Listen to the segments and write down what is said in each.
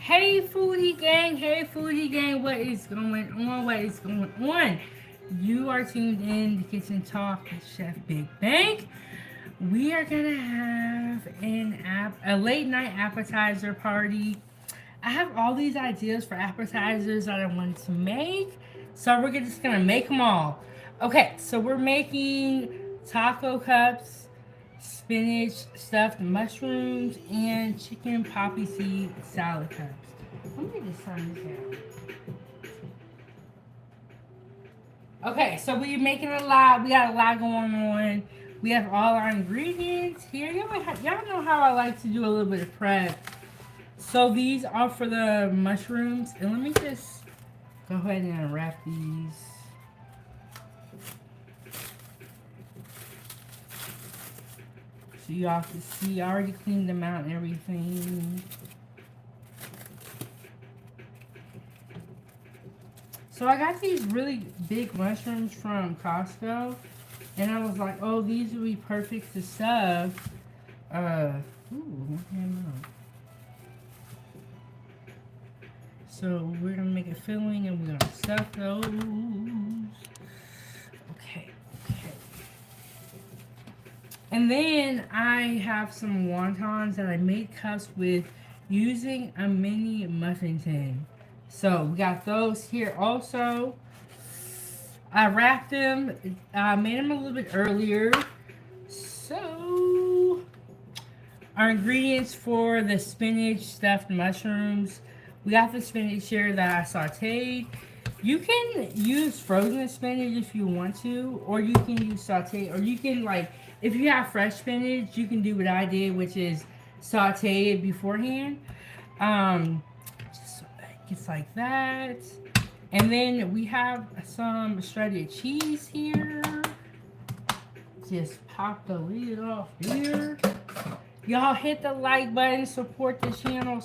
Hey foodie gang, what is going on? What is going on? You are tuned in to Kitchen Talk with Chef Big Bang. We are gonna have a late night appetizer party. I have all these ideas for appetizers that I wanted to make, so we're just gonna make them all. Okay, so we're making taco cups, spinach, stuffed mushrooms, and chicken poppy seed salad cups. Let me just turn this down. Okay, so we're making a lot. We got a lot going on. We have all our ingredients here. Y'all know how I like to do a little bit of prep. So these are for the mushrooms. And let me just go ahead and unwrap these. So y'all can see I already cleaned them out and everything. So I got these really big mushrooms from Costco. And I was like, oh, these would be perfect to stuff. So we're gonna make a filling and we're gonna stuff those. Okay. And then I have some wontons that I made cups with using a mini muffin tin. So we got those here also. I wrapped them. I made them a little bit earlier. So our ingredients for the spinach stuffed mushrooms. We got the spinach here that I sauteed. You can use frozen spinach if you want to, or you can use sauteed, or you can if you have fresh spinach, you can do what I did, which is saute it beforehand. Just so it gets like that. And then we have some shredded cheese here. Just pop the lid off here. Y'all hit the like button, support the channel,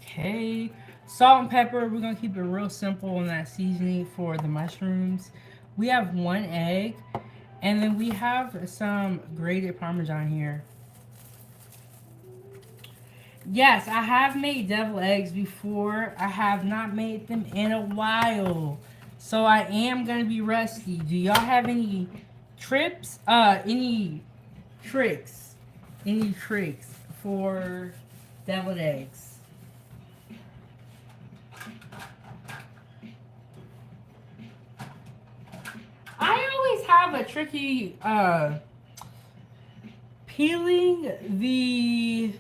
Okay. Salt and pepper, we're going to keep it real simple on that seasoning for the mushrooms. We have 1 egg. And then we have some grated Parmesan here. Yes, I have made devil eggs before. I have not made them in a while. So I am going to be rusty. Do y'all have any tricks for deviled eggs? I always have a tricky peeling the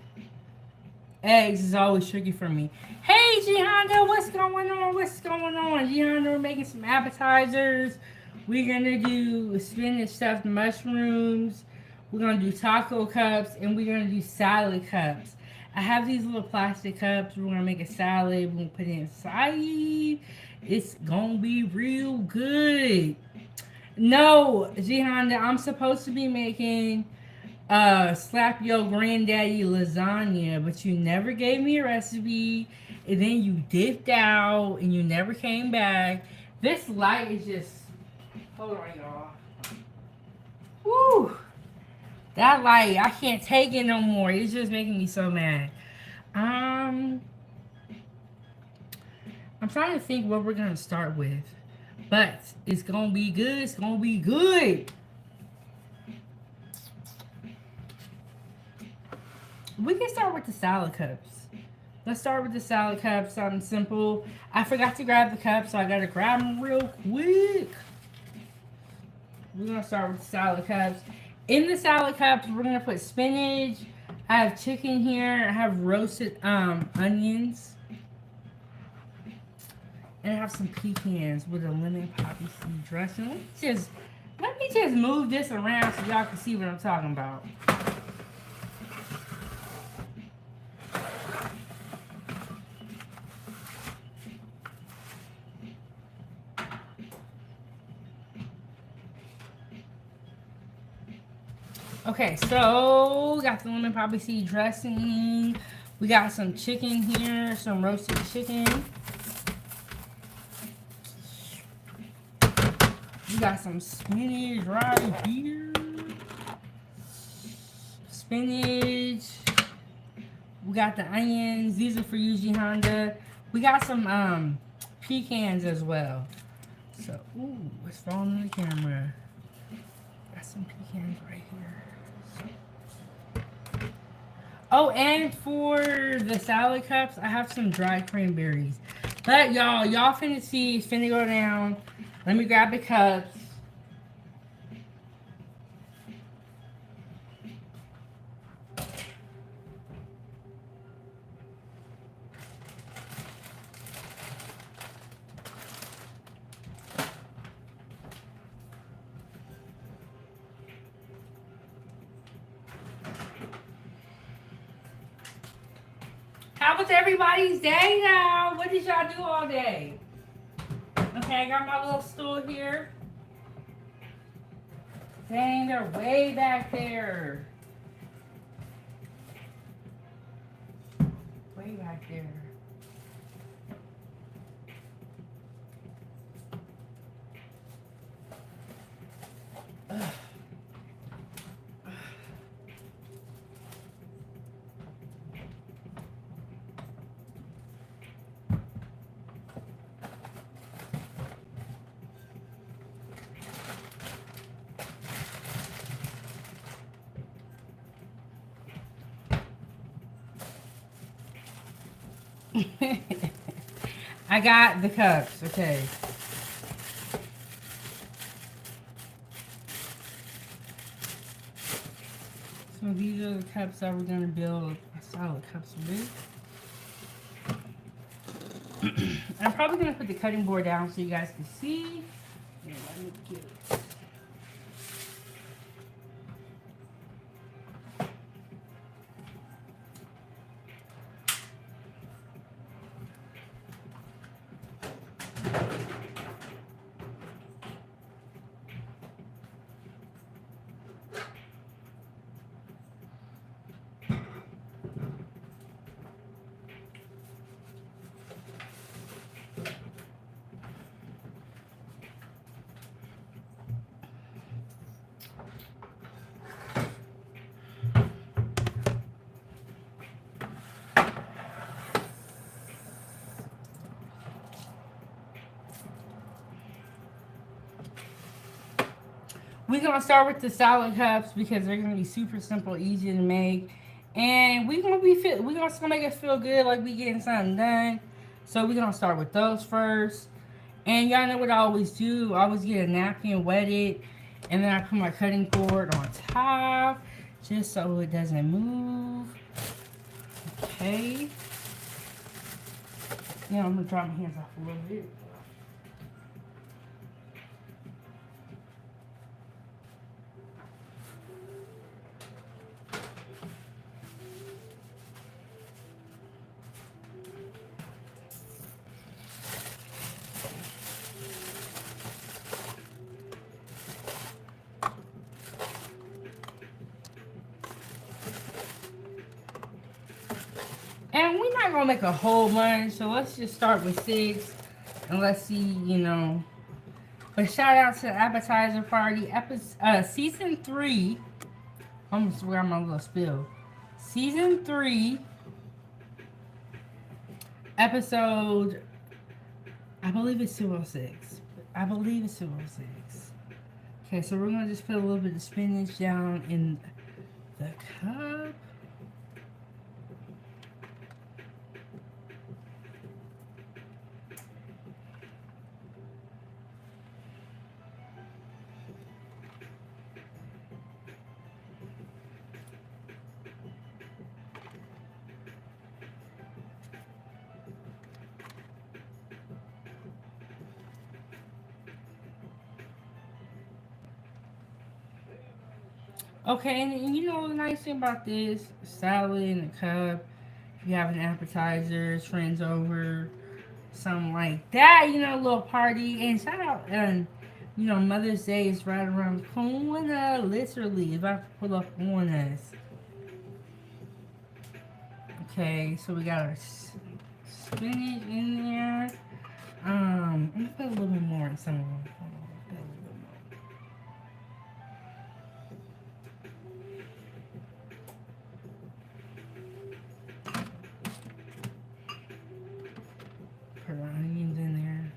eggs is always tricky for me. Hey, Gihanna, what's going on? Gihanna, we're making some appetizers. We're going to do spinach stuffed mushrooms. We're going to do taco cups. And we're going to do salad cups. I have these little plastic cups. We're going to make a salad. We're going to put it inside. It's going to be real good. No, Gihanna, I'm supposed to be making slap your granddaddy lasagna, but you never gave me a recipe, and then you dipped out and you never came back. This light is just, hold on, y'all. Woo, that light, I can't take it no more. It's just making me so mad. I'm trying to think what we're gonna start with, but it's gonna be good. We can start with the salad cups. Let's start with the salad cups. Something simple. I forgot to grab the cups, so I gotta grab them real quick. We're gonna start with the salad cups. In the salad cups, we're gonna put spinach. I have chicken here. I have roasted onions. And I have some pecans with a lemon poppy seed dressing. Let me just move this around so y'all can see what I'm talking about. Okay, so got the lemon poppy seed dressing. We got some chicken here, some roasted chicken. We got some spinach right here. Spinach. We got the onions. These are for Yuji Honda. We got some pecans as well. So, ooh, it's falling on the camera. Got some pecans right here. Oh, and for the salad cups, I have some dried cranberries. But y'all finna see, it's finna go down. Let me grab the cups. How was everybody's day now? What did y'all do all day? Okay, I got my little stool here. Dang, they're way back there. Way back there. Ugh. I got the cups, okay. So these are the cups that we're gonna build a salad cups with. I'm probably gonna put the cutting board down so you guys can see. Yeah, let me get it. We're gonna start with the salad cups because they're gonna be super simple, easy to make, and we're gonna make us feel good, like we getting something done. So we're gonna start with those first. And y'all know what I always do. I always get a napkin, wet it, and then I put my cutting board on top, just so it doesn't move. Okay. Now I'm gonna dry my hands off a little bit. And we're not gonna make a whole bunch, so let's just start with 6 and let's see, you know. But shout out to the appetizer party, season 3. I'm gonna swear my little spill. Season 3, episode, I believe it's 206. I believe it's 206. Okay, so we're gonna just put a little bit of spinach down in the cup. Okay, and you know the nice thing about this salad in a cup, if you have an appetizer, friends over, something like that, you know, a little party. And shout out, and you know, Mother's Day is right around the corner, literally, about to pull up on us. Okay, so we got our spinach in there. I'm gonna put a little bit more in some of them. put our onions in there.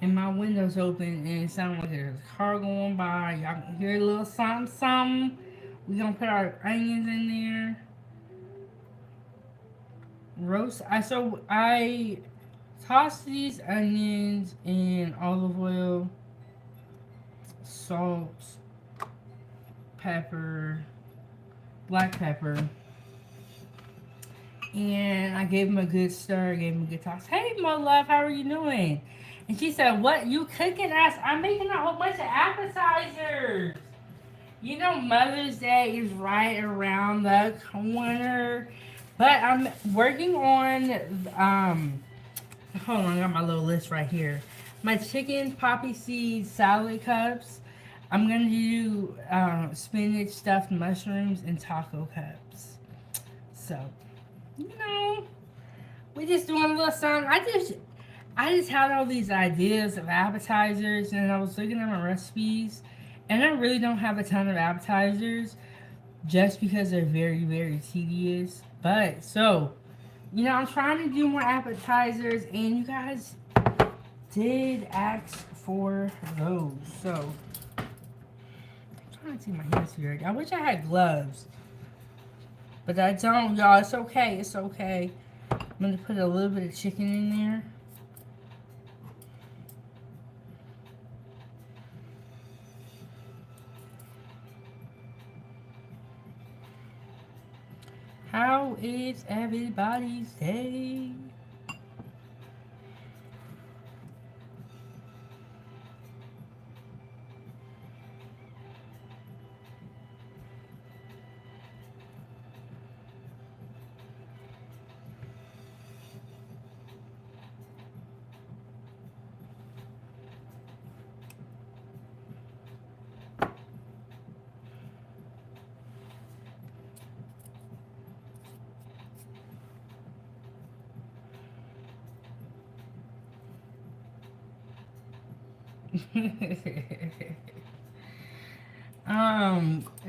And my window's open and it sounds like there's a car going by. Y'all can hear a little something, something. We're gonna put our onions in there. I toss these onions in olive oil, salt, pepper, black pepper, and I gave them a good stir, gave them a good toss. Hey, my love, how are you doing? And she said, "What you cooking us? I'm making a whole bunch of appetizers. You know, Mother's Day is right around the corner, but I'm working on hold on, I got my little list right here. My chicken Poppyseed salad cups. I'm gonna do spinach stuffed mushrooms and taco cups. So, you know, we just doing a little something. I just had all these ideas of appetizers, and I was looking at my recipes, and I really don't have a ton of appetizers, just because they're very, very tedious. But so, you know, I'm trying to do more appetizers, and you guys did ask for those. So, I'm trying to see my hands here. I wish I had gloves, but I don't, y'all. It's okay. It's okay. I'm going to put a little bit of chicken in there. How is everybody's day?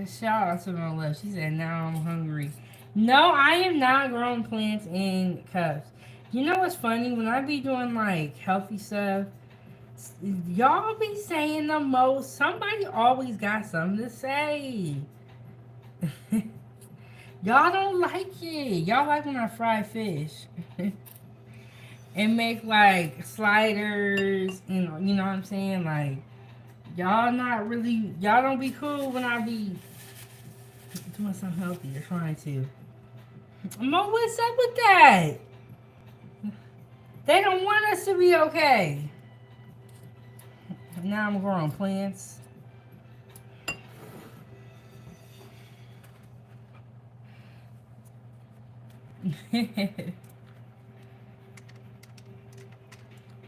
Shout out to my love. She said, "Now I'm hungry." No, I am not growing plants in cups. You know what's funny? When I be doing like healthy stuff, y'all be saying the most. Somebody always got something to say. Y'all don't like it. Y'all like when I fry fish. And make like sliders, you know what I'm saying? Like, y'all not really, y'all don't be cool when I be doing something healthy or trying to. Mo, what's up with that? They don't want us to be okay. Now I'm growing plants.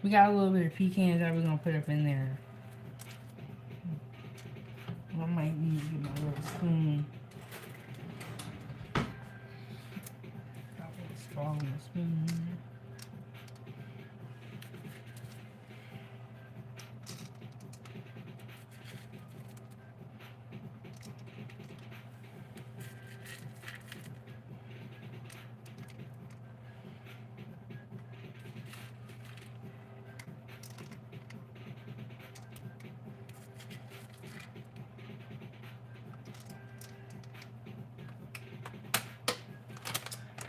We got a little bit of pecans that we're going to put up in there. I might need to get my little spoon. Got a little straw in the spoon.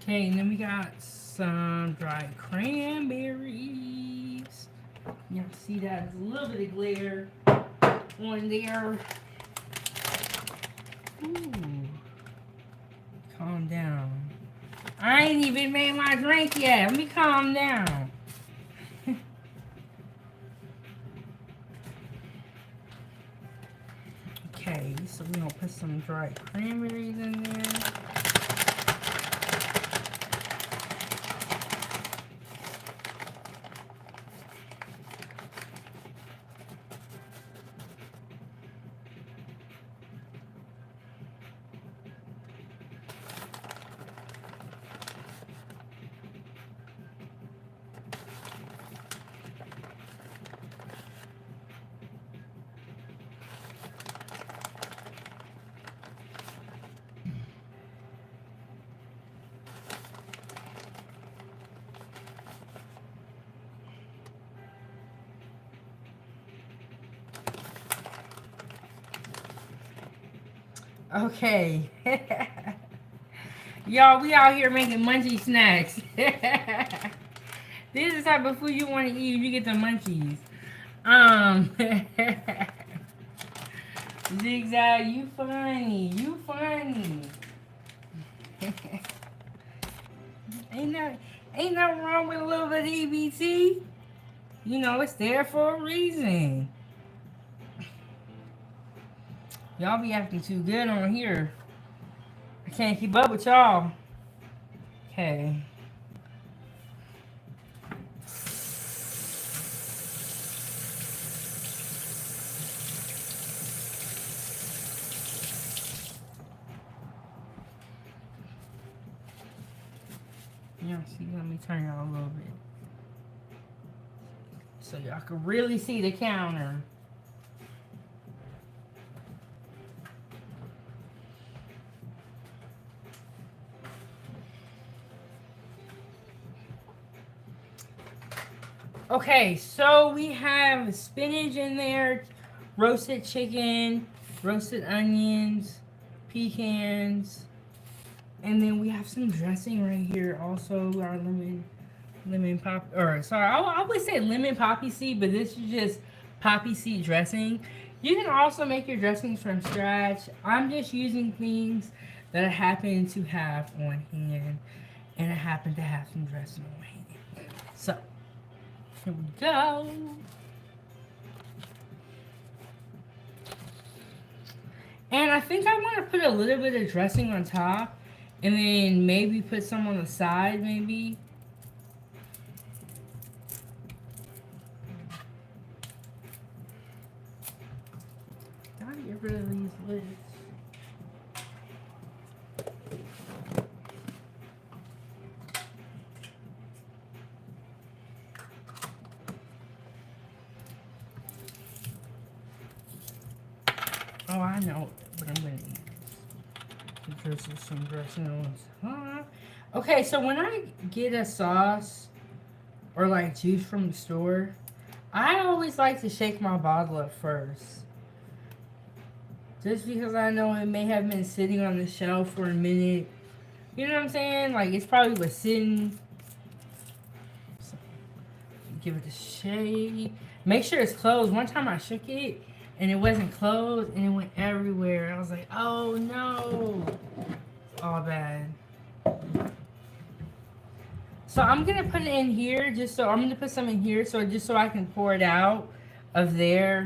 Okay, and then we got some dried cranberries. You can see that there's a little bit of glare on there. Ooh. Calm down. I ain't even made my drink yet. Let me calm down. Okay, so we're gonna put some dried cranberries in there. Okay. Y'all, we out here making munchy snacks. This is the type of food you want to eat if you get the munchies. Um, Zigzag, you funny. You funny. ain't no, ain't nothing wrong with a little bit of EBT. You know, it's there for a reason. Y'all be acting too good on here. I can't keep up with y'all. Okay. Yeah, see, let me turn y'all a little bit. So y'all can really see the counter. Okay, so we have spinach in there, roasted chicken, roasted onions, pecans, and then we have some dressing right here. Also, our lemon pop, or sorry, I would say lemon poppy seed, but this is just poppy seed dressing. You can also make your dressings from scratch. I'm just using things that I happen to have on hand, and I happen to have some dressing on hand. So here we go. And I think I want to put a little bit of dressing on top, and then maybe put some on the side, maybe. Gotta get rid of these lids. Oh, I know, but I'm gonna eat this. Drizzle some dressing on top. Okay, so when I get a sauce or like juice from the store, I always like to shake my bottle up first. Just because I know it may have been sitting on the shelf for a minute. You know what I'm saying? Like, it's probably was sitting. So, give it a shake. Make sure it's closed. One time I shook it, and it wasn't closed, and it went everywhere. I was like, oh, no. It's all bad. So, I'm going to put it in here, just so, I'm going to put some in here, so just so I can pour it out of there.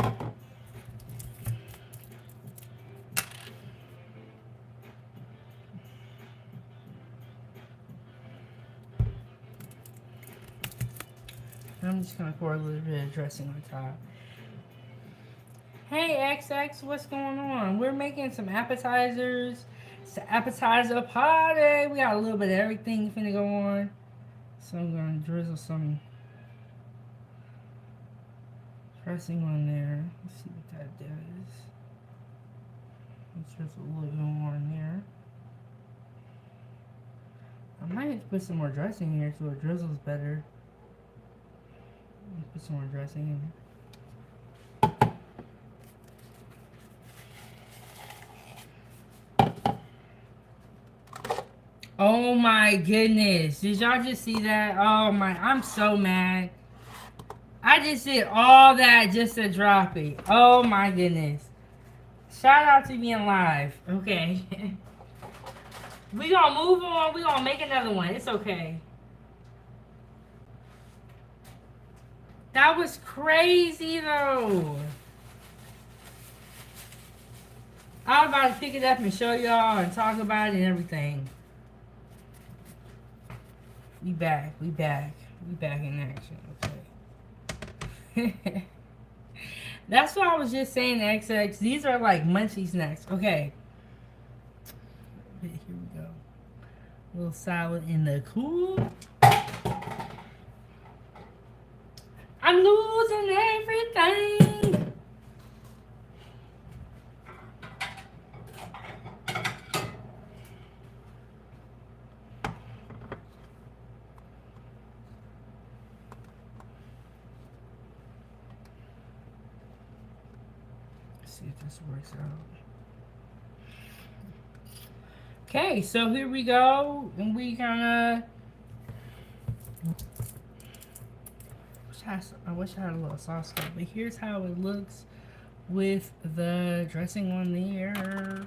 I'm just gonna pour a little bit of dressing on top. Hey XX, what's going on? We're making some appetizers. It's the appetizer party. We got a little bit of everything finna go on. So I'm gonna drizzle some dressing on there. Let's see what that does. Let's drizzle a little bit more in there. I might have to put some more dressing here so it drizzles better. Put some more dressing in. Oh my goodness. Did y'all just see that? Oh my, I'm so mad. I just did all that just to drop it. Oh my goodness. Shout out to being live. Okay. We gonna move on. We gonna make another one. It's okay. That was crazy though. I was about to pick it up and show y'all and talk about it and everything. We back. We back. We back in action. Okay. That's what I was just saying, XX. These are like munchy snacks. Okay. Here we go. A little salad in the cool. I'm losing everything. Let's see if this works out. Okay, so here we go, and we gonna. I wish I had a little sauce, but here's how it looks with the dressing on there.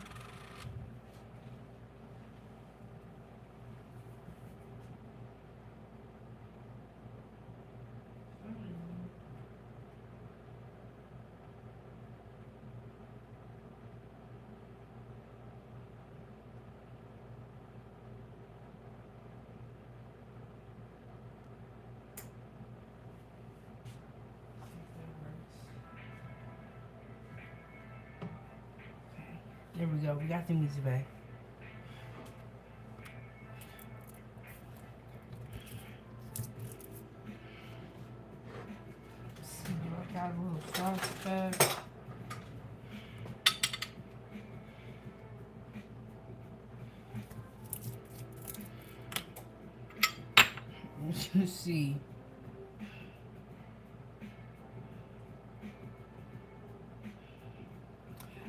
There we go. We got the meat back. See, I got a little sauce back. Let's see.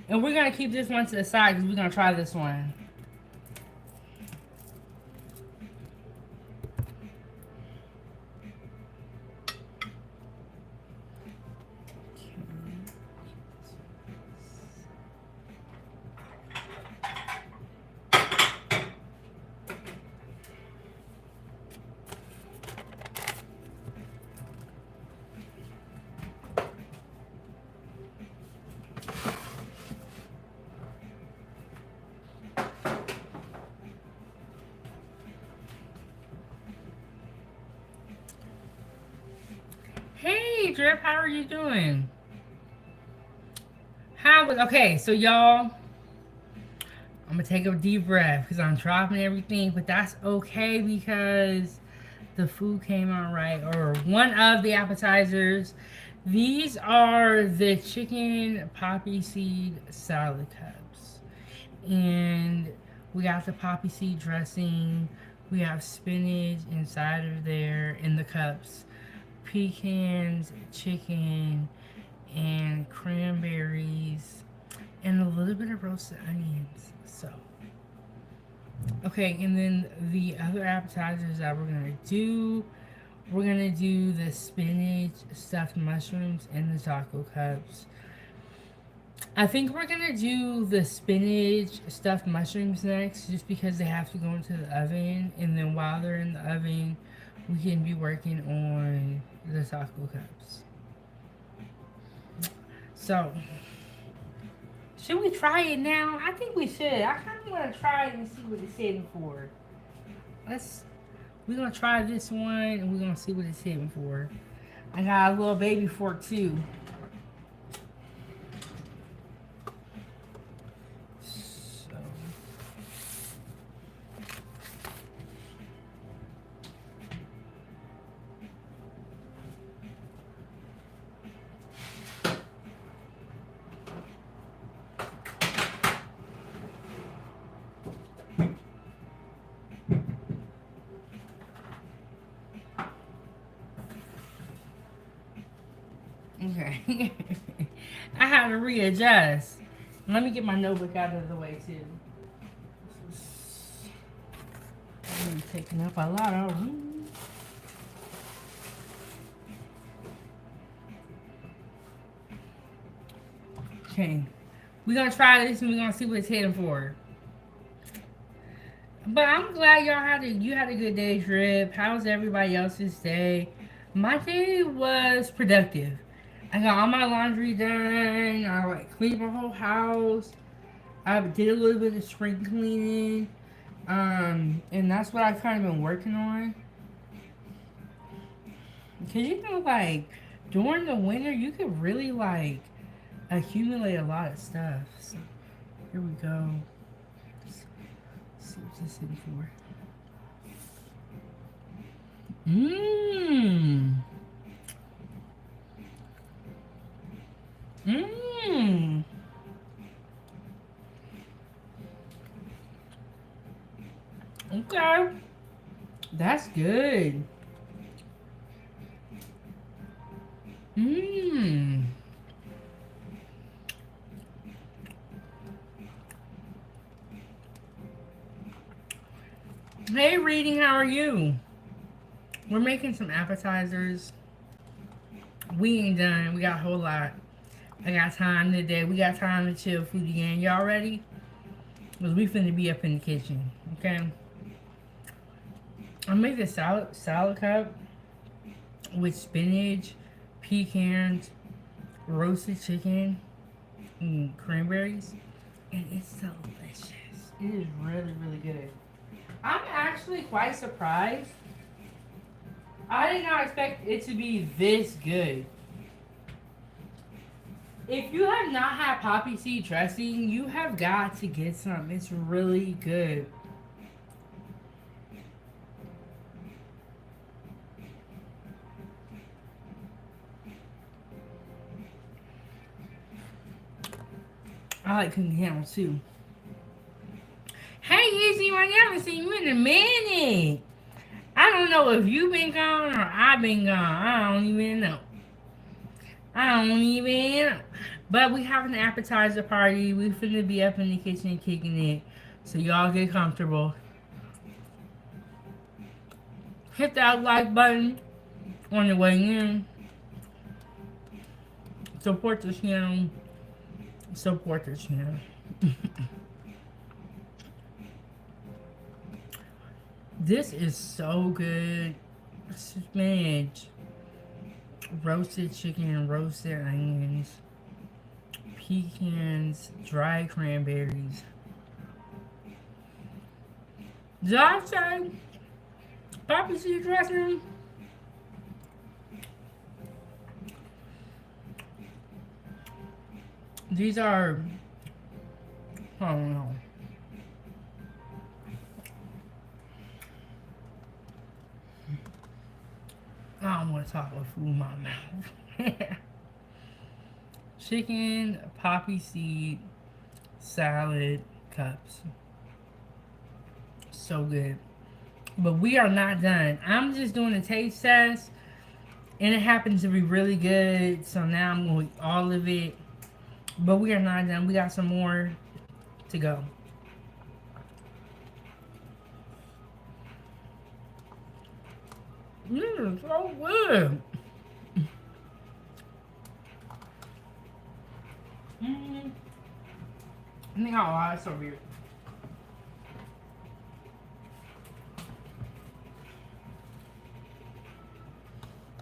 And we're gonna keep this one to the side because we're gonna try this one. Hey, Drip, how are you doing? Okay, so y'all, I'm gonna take a deep breath because I'm dropping everything, but that's okay because the food came out right, or one of the appetizers. These are the chicken poppy seed salad cups, and we got the poppy seed dressing. We have spinach inside of there in the cups, pecans, chicken, and cranberries, and a little bit of roasted onions. So, okay, and then the other appetizers that we're gonna do the spinach stuffed mushrooms in the taco cups. I think we're gonna do the spinach stuffed mushrooms next, just because they have to go into the oven, and then while they're in the oven, we can be working on the taco cups. So, should we try it now? I think we should. I kind of want to try it and see what it's hitting for. We're gonna try this one and we're gonna see what it's hitting for. I got a little baby fork too. Okay. I had to readjust. Let me get my notebook out of the way too. I'm taking up a lot of room. Okay. We're gonna try this and we're gonna see what it's hitting for. But I'm glad you had a good day, Drip. How's everybody else's day? My day was productive. I got all my laundry done. I cleaned my whole house. I did a little bit of spring cleaning. And that's what I've kind of been working on. Because during the winter, you could really accumulate a lot of stuff. So here we go. Let's see what this is in for. Mmm. Mmm. Okay. That's good. Mmm. Hey, Reading, how are you? We're making some appetizers. We ain't done. We got a whole lot. I got time today. We got time to chill, Foodie gang. Y'all ready? Because we finna be up in the kitchen. Okay? I made a salad cup with spinach, pecans, roasted chicken, and cranberries. And it's delicious. It is really, really good. I'm actually quite surprised. I did not expect it to be this good. If you have not had poppy seed dressing, you have got to get some. It's really good. I like cooking ham too. Hey, Izzy, I haven't seen you in a minute. I don't know if you've been gone or I've been gone. I don't even know. I don't even know. But we have an appetizer party. We finna be up in the kitchen kicking it. So y'all get comfortable. Hit that like button on the way in. Support the channel. Support the channel. This is so good. Spinach, roasted chicken, roasted onions, pecans, dried cranberries. Did I say poppy seed dressing? These are, I don't know. I don't want to talk with food in my mouth. Chicken, poppy seed, salad cups. So good. But we are not done. I'm just doing a taste test. And it happens to be really good. So now I'm going to eat all of it. But we are not done. We got some more to go. So good. I think I'll lie, it's over here.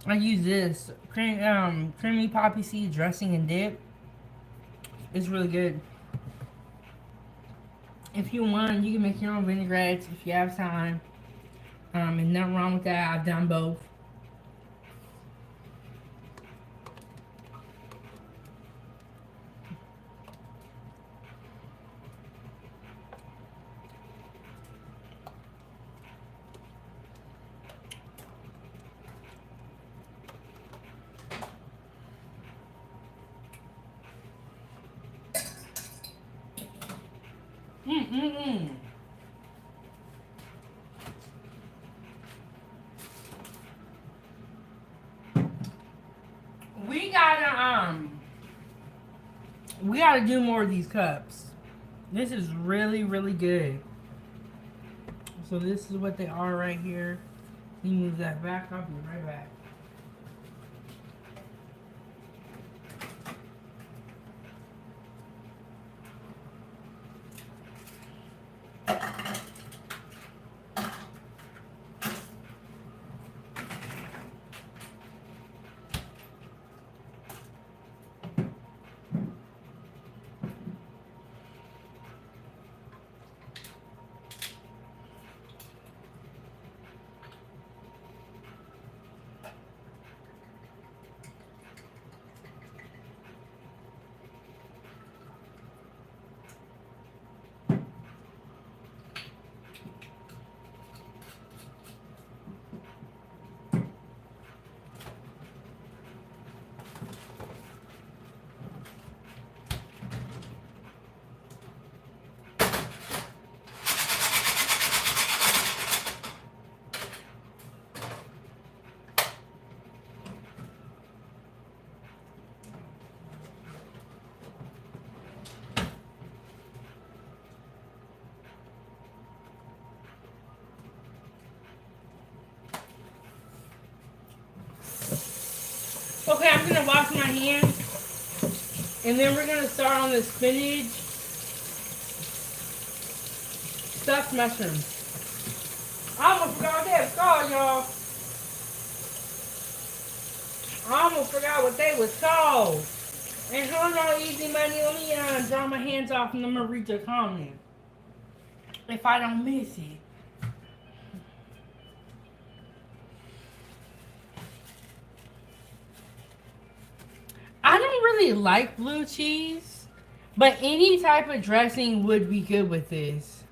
I use this creamy poppy seed dressing and dip. It's really good. If you want, you can make your own vinaigrettes if you have time. And nothing wrong with that. I've done both. We gotta do more of these cups. This is really, really good. So this is what they are right here. You move that back, I'll be right back. Okay, I'm gonna wash my hands, and then we're gonna start on the spinach stuffed mushrooms. I almost forgot what they was called, y'all. I almost forgot what they was called. And hold on, easy money. Let me draw my hands off, and I'm gonna read your comment if I don't miss it. I don't really like blue cheese, but any type of dressing would be good with this.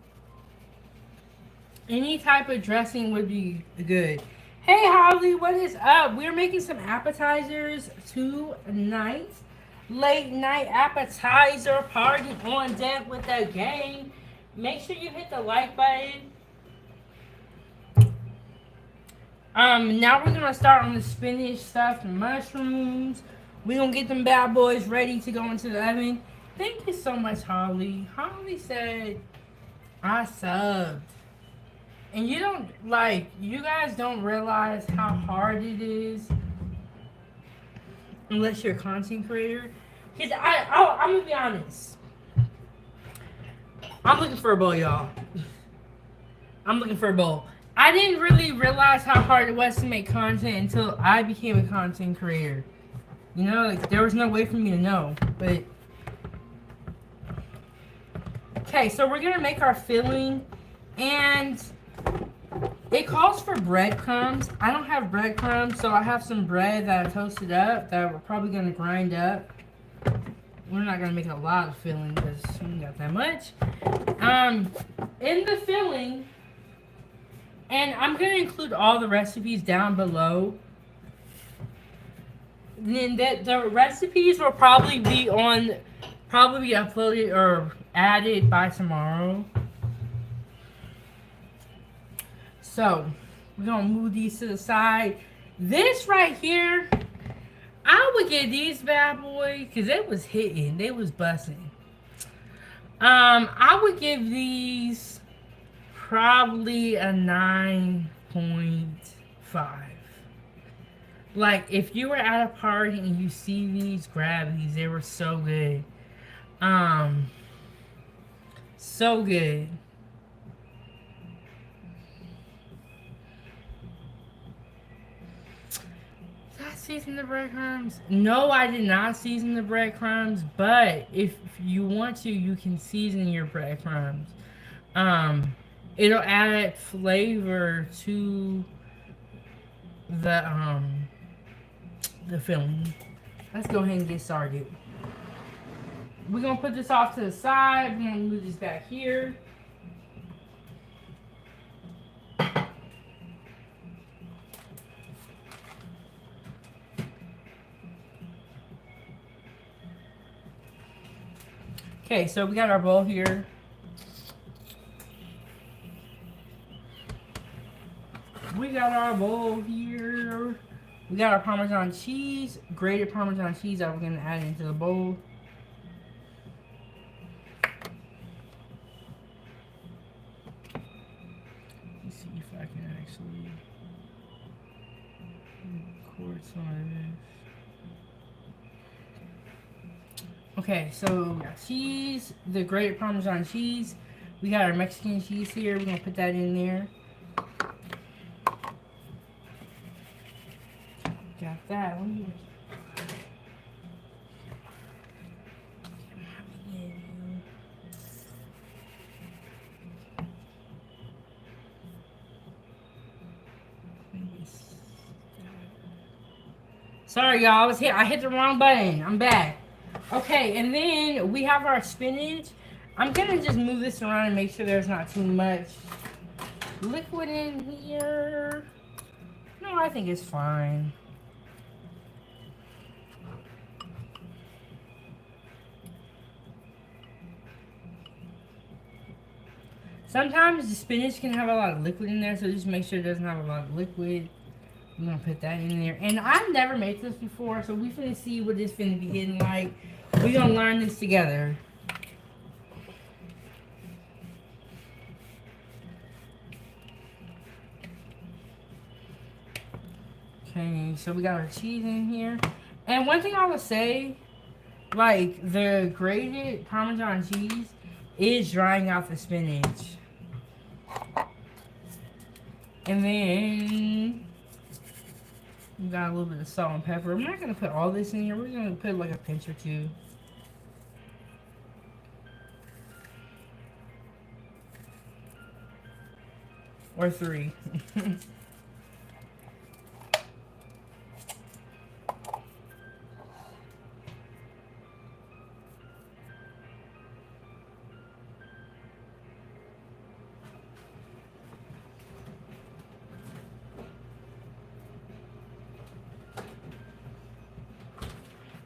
Any type of dressing would be good. Hey Holly, what is up? We're making some appetizers tonight. Late night appetizer party on deck with the gang. Make sure you hit the like button. Now we're gonna start on the spinach stuffed mushrooms. We're gonna get them bad boys ready to go into the oven. Thank you so much, Holly. Holly said I subbed. And you don't, like, you guys don't realize how hard it is unless you're a content creator. Because I'm going to be honest. I'm looking for a bowl, y'all. I'm looking for a bowl. I didn't really realize how hard it was to make content until I became a content creator. You know, like, there was no way for me to know. But, okay, so we're going to make our filling. And it calls for breadcrumbs. I don't have breadcrumbs, so I have some bread that I toasted up that we're probably going to grind up. We're not going to make a lot of filling because we don't got that much. In the filling, and I'm going to include all the recipes down below. Then the recipes will probably be uploaded or added by tomorrow. So, we're going to move these to the side. This right here, I would give these bad boys, because they was hitting. They was busting. I would give these probably a 9.5. Like, if you were at a party and you see these, grab these. They were so good. So good. Season the breadcrumbs? No, I did not season the breadcrumbs, but if you want to, you can season your breadcrumbs. It'll add flavor to the filling. Let's go ahead and get started. We're gonna put this off to the side. We're gonna move this back here. Okay, so we got our bowl here. We got our bowl here. We got our Parmesan cheese, grated Parmesan cheese that we're going to add into the bowl. Let's see if I can actually record some of this. Okay, so we got cheese, the grated Parmesan cheese. We got our Mexican cheese here. We're going to put that in there. Got that. Sorry, y'all. I hit the wrong button. I'm back. Okay, and then we have our spinach. I'm going to just move this around and make sure there's not too much liquid in here. No, I think it's fine. Sometimes the spinach can have a lot of liquid in there, so just make sure it doesn't have a lot of liquid. I'm going to put that in there. And I've never made this before, so we're finna see what this finna be getting like. We're going to learn this together. Okay, so we got our cheese in here. And one thing I would say, like the grated Parmesan cheese is drying out the spinach. And then we got a little bit of salt and pepper. I'm not gonna put all this in here. We're gonna put like a pinch or two. Or 3.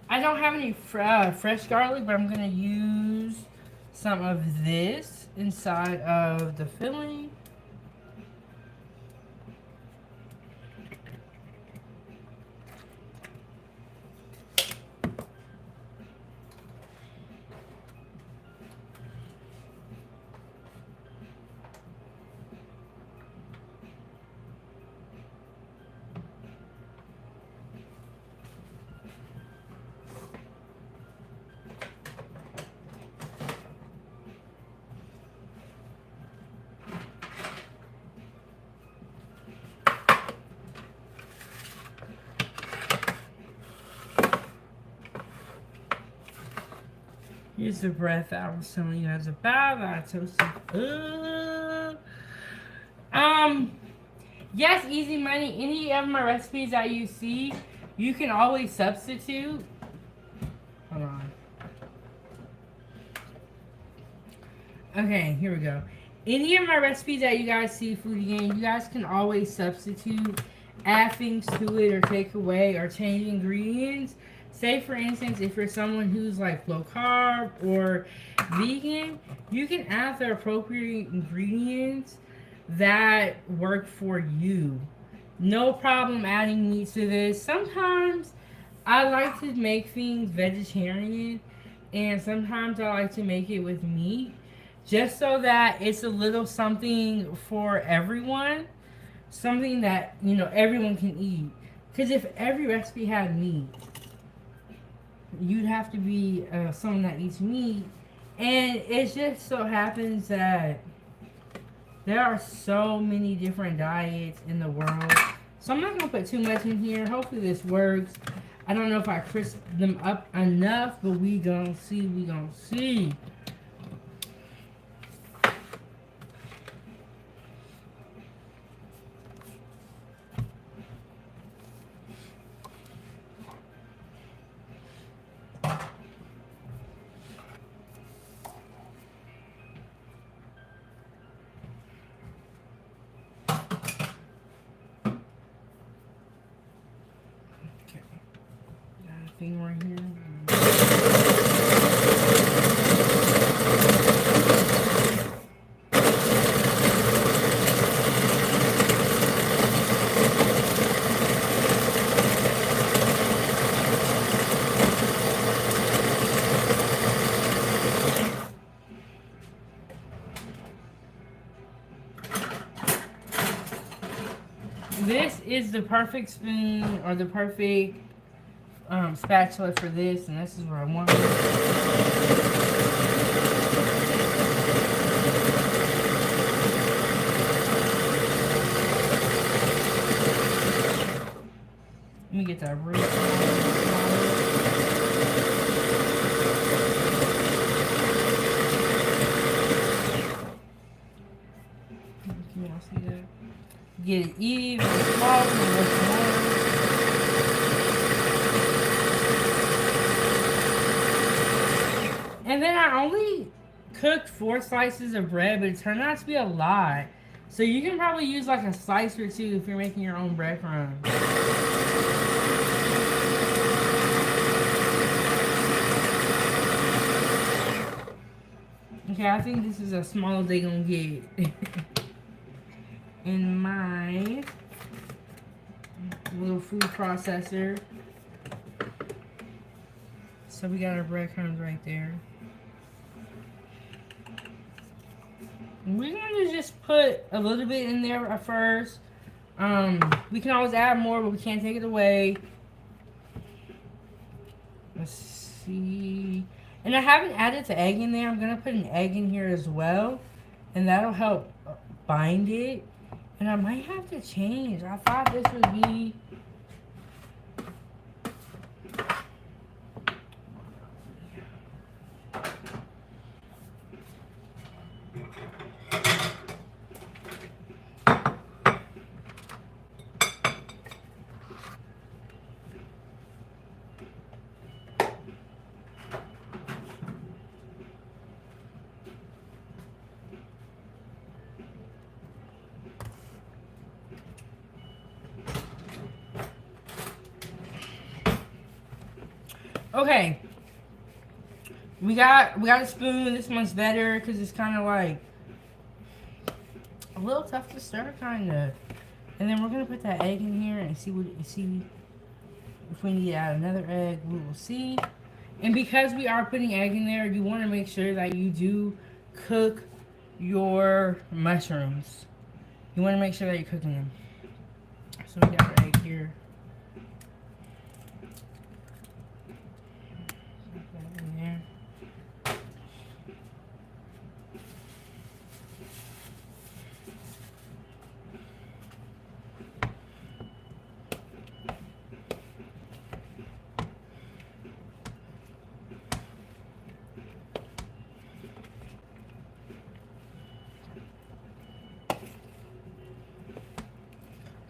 I don't have any fresh garlic, but I'm going to use some of this inside of the filling. Here's the breath I was telling you guys about. I toasted. Yes, easy money. Any of my recipes that you see, you can always substitute. Hold on. Okay, here we go. Any of my recipes that you guys see, Foodie Gang, you guys can always substitute, add things to it, or take away, or change ingredients. Say, for instance, if you're someone who's like low carb or vegan, you can add the appropriate ingredients that work for you. No problem adding meat to this. Sometimes I like to make things vegetarian, and sometimes I like to make it with meat, just so that it's a little something for everyone, something that, you know, everyone can eat. Because if every recipe had meat, you'd have to be someone that eats meat, and it just so happens that there are so many different diets in the world. So I'm not going to put too much in here. Hopefully this works. I don't know if I crisp them up enough, but we gonna see, we gonna see. Thing right here. This is the perfect spoon, or the perfect spatula for this, and this is where I want it. Let me get that root. Can y'all see that? Get it even smaller and more. And then I only cooked 4 slices of bread, but it turned out to be a lot. So you can probably use like a slice or 2 if you're making your own breadcrumbs. Okay, I think this is as small as they gonna get. In my little food processor. So we got our breadcrumbs right there. We're going to just put a little bit in there at first. We can always add more, but we can't take it away. Let's see. And I haven't added the egg in there. I'm going to put an egg in here as well. And that'll help bind it. And I might have to change. I thought this would be... Okay, we got a spoon. This one's better because it's kind of like a little tough to stir, kind of. And then we're gonna put that egg in here and see if we need to add another egg. We will see. And because we are putting egg in there, you want to make sure that you do cook your mushrooms. You want to make sure that you're cooking them. So we got our egg here.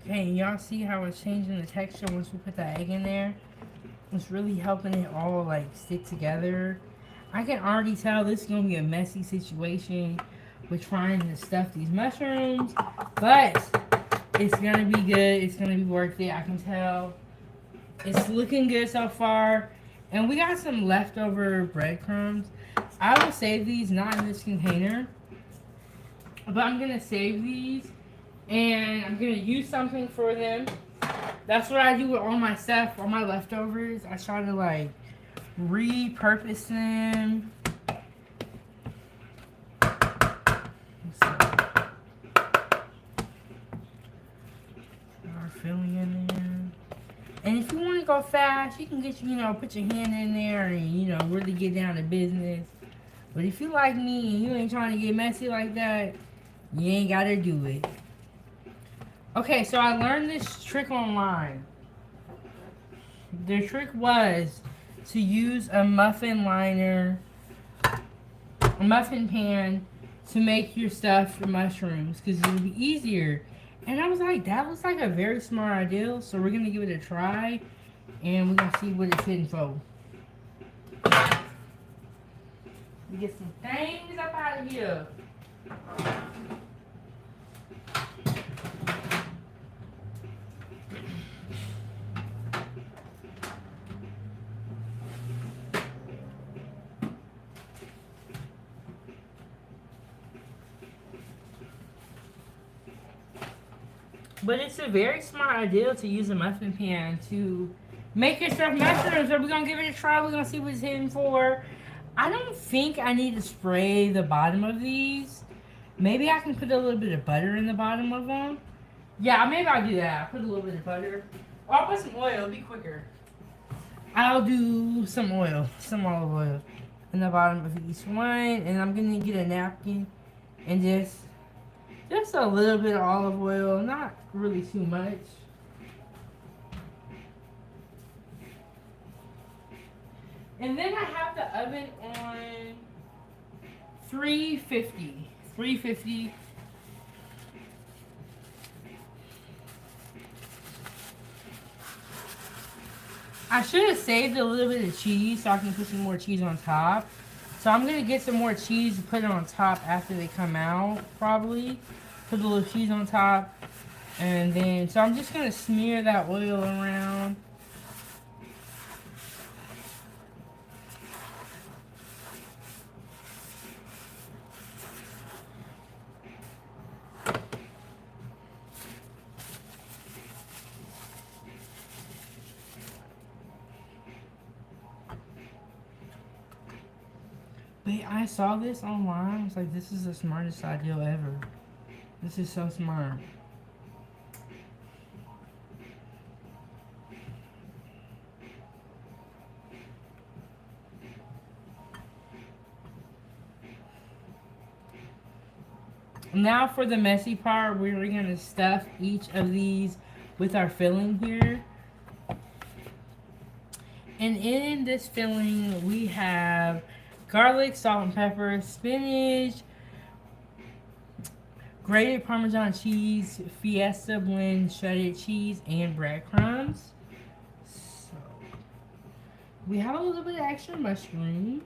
Okay, y'all see how it's changing the texture once we put that egg in there? It's really helping it all like stick together. I can already tell this is going to be a messy situation with trying to stuff these mushrooms, but it's going to be good. It's going to be worth it. I can tell it's looking good so far. And we got some leftover breadcrumbs. I will save these, not in this container, but I'm going to save these. And I'm going to use something for them. That's what I do with all my stuff, all my leftovers. I try to like repurpose them. Our filling in there. And if you want to go fast, you can get, put your hand in there and, really get down to business. But if you like me and you ain't trying to get messy like that, you ain't got to do it. Okay, so I learned this trick online. The trick was to use a muffin liner, a muffin pan, to make your stuffed mushrooms, because it would be easier. And I was like, that was like a very smart idea, so we're going to give it a try, and we're going to see what it's hitting for. We get some things up out of here. But it's a very smart idea to use a muffin pan to make your stuffed mushrooms. So we're going to give it a try. We're going to see what it's hitting for. I don't think I need to spray the bottom of these. Maybe I can put a little bit of butter in the bottom of them. Yeah, maybe I'll do that. I'll put a little bit of butter. Or I'll put some oil. It'll be quicker. I'll do some oil, some olive oil in the bottom of each one. And I'm going to get a napkin and just a little bit of olive oil, not really too much. And then I have the oven on 350. 350. I should have saved a little bit of cheese so I can put some more cheese on top. So I'm going to get some more cheese and put it on top after they come out, probably. Put a little cheese on top. And then, so I'm just going to smear that oil around. Wait, I saw this online. I was like, this is the smartest idea ever. This is so smart. Now for the messy part, we're going to stuff each of these with our filling here. And in this filling, we have garlic, salt and pepper, spinach, grated Parmesan cheese, Fiesta blend, shredded cheese, and breadcrumbs. So, we have a little bit of extra mushrooms.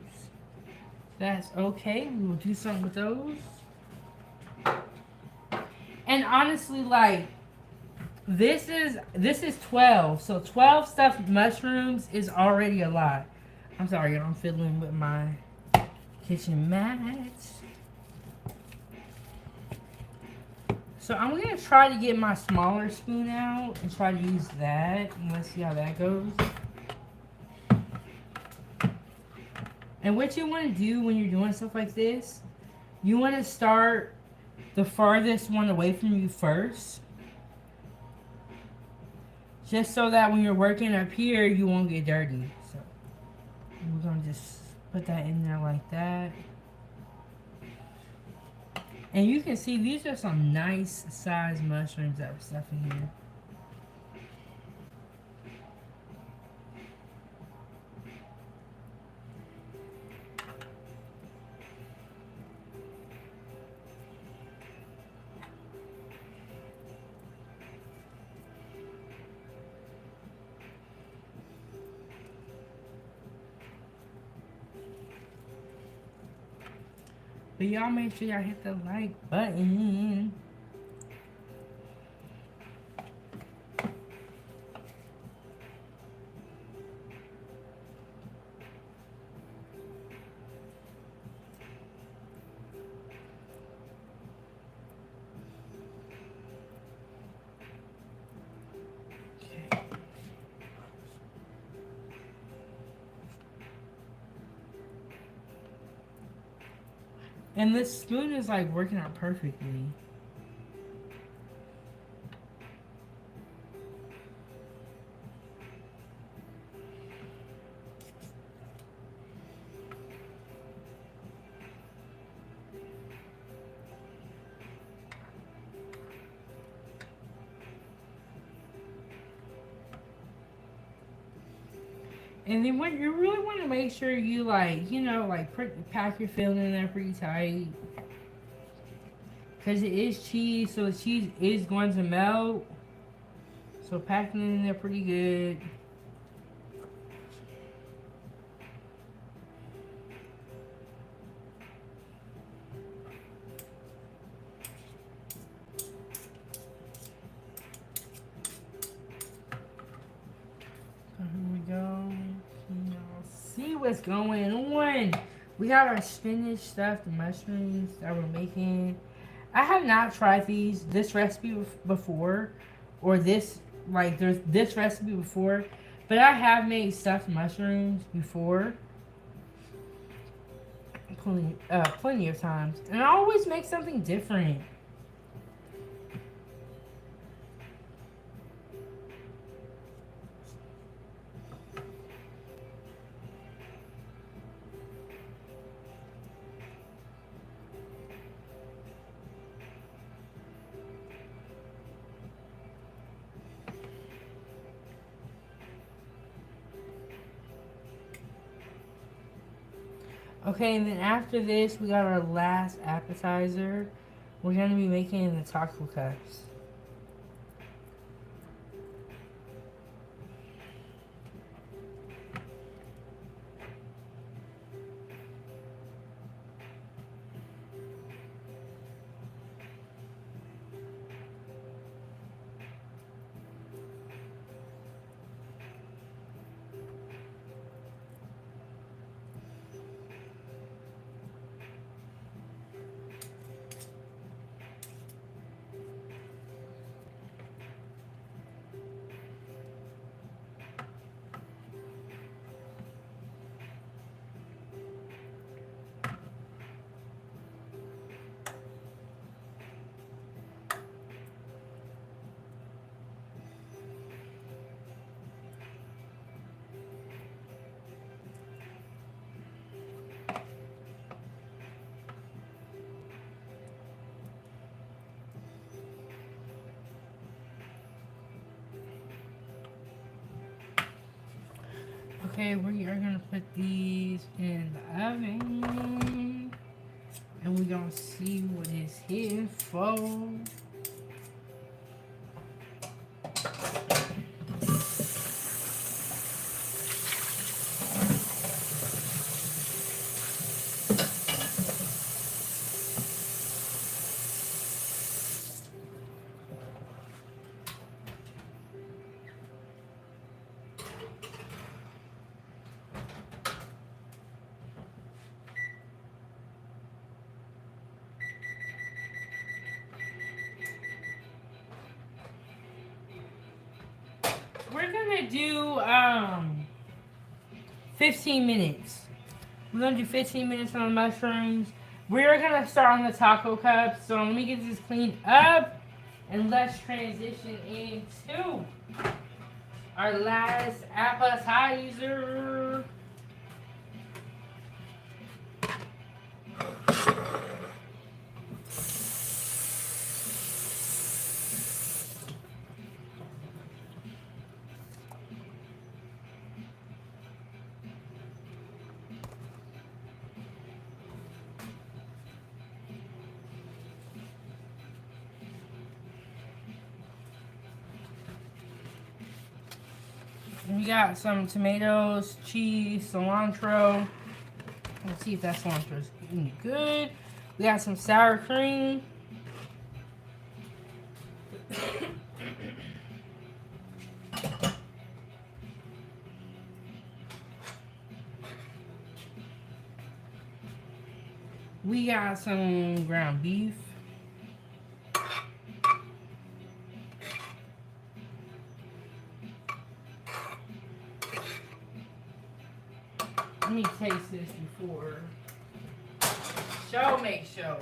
That's okay. We will do something with those. And honestly, like, this is 12. So 12 stuffed mushrooms is already a lot. I'm sorry, I'm fiddling with my kitchen mats. So I'm going to try to get my smaller spoon out and try to use that. And let's see how that goes. And what you want to do when you're doing stuff like this, you want to start the farthest one away from you first. Just so that when you're working up here, you won't get dirty. So we're going to just put that in there like that. And you can see these are some nice sized mushrooms that we're stuffing here. But y'all make sure y'all hit the like button. And this spoon is like working out perfectly. And then what you really want to make sure you like, you know, like pack your filling in there pretty tight. Because it is cheese, so the cheese is going to melt. So pack it in there pretty good. Here we go. See what's going on. We got our spinach stuffed mushrooms that we're making. I have not tried this recipe before, or there's this recipe before, but I have made stuffed mushrooms before, plenty of times, and I always make something different. Okay, and then after this, we got our last appetizer. We're going to be making the taco cups. Okay, we are gonna put these in the oven. And we're gonna see what it's here for. We're gonna do 15 minutes. We're gonna do 15 minutes on the mushrooms. We're gonna start on the taco cup. So let me get this cleaned up and let's transition into our last appetizer. We got some tomatoes, cheese, cilantro. Let's see if that cilantro is any good. We got some sour cream. We got some ground beef. Let me taste this before. Show make show.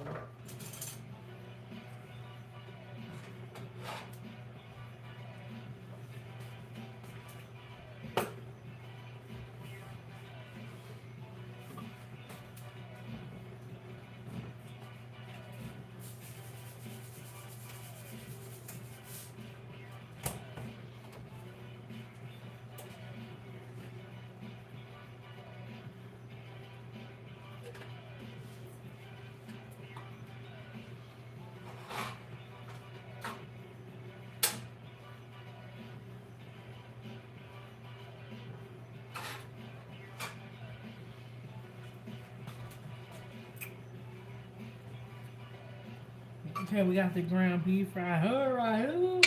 Okay, we got the ground beef right here, right here.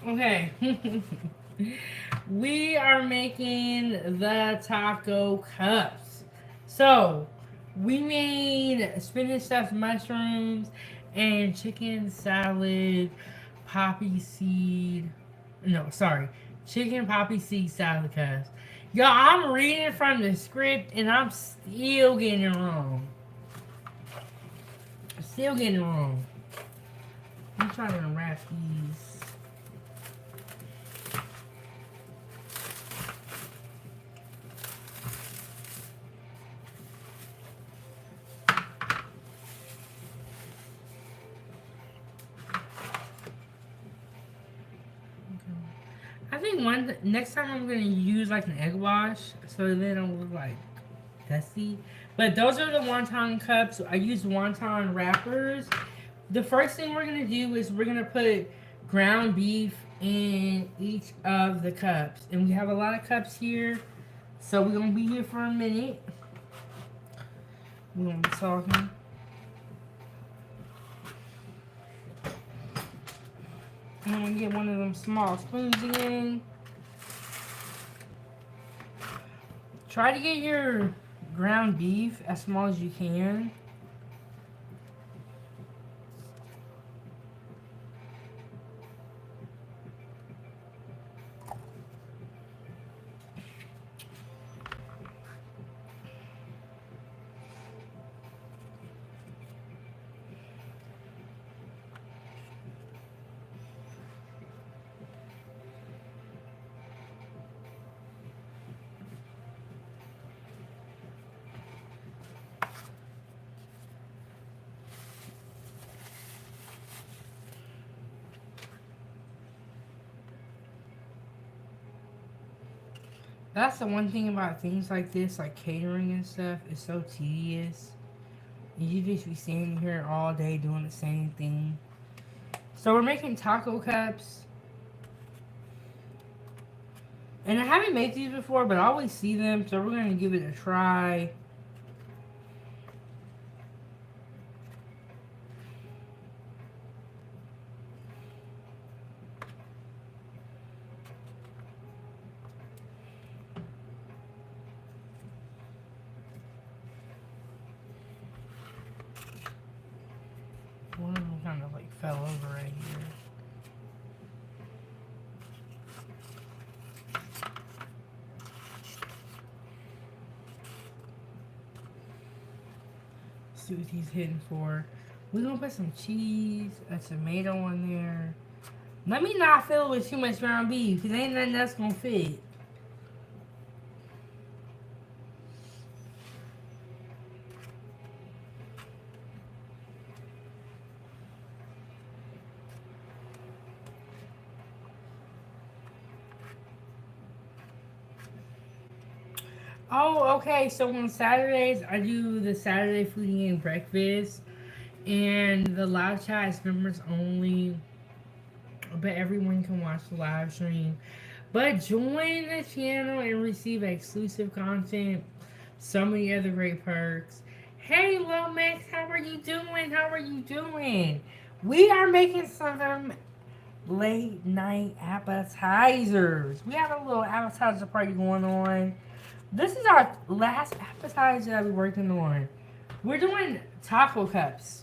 Okay. We are making the taco cups. So, we made spinach stuffed mushrooms and chicken salad, poppy seed. No, sorry. Chicken poppy seed salad cups. Y'all, I'm reading from the script and I'm still getting it wrong. Still getting it wrong. I'm trying to unwrap these. I think next time I'm gonna use like an egg wash so they don't look like dusty. But those are the wonton cups. I use wonton wrappers. The first thing we're gonna do is we're gonna put ground beef in each of the cups, and we have a lot of cups here, so we're gonna be here for a minute. We're gonna be talking. I'm gonna get one of them small spoons again. Try to get your ground beef as small as you can. That's the one thing about things like this, like catering and stuff. It's so tedious. You just be standing here all day doing the same thing. So we're making taco cups. And I haven't made these before, but I always see them, so we're going to give it a try. One of them kind of like fell over right here. See what he's hitting for. We're gonna put some cheese, a tomato on there. Let me not fill it with too much ground beef, because ain't nothing else gonna fit. Oh, okay. So on Saturdays, I do the Saturday Foodie and Breakfast. And the live chat is members only. But everyone can watch the live stream. But join the channel and receive exclusive content. So many other great perks. Hey, Lil Max, how are you doing? How are you doing? We are making some late night appetizers. We have a little appetizer party going on. This is our last appetizer that we're working on. We're doing taco cups.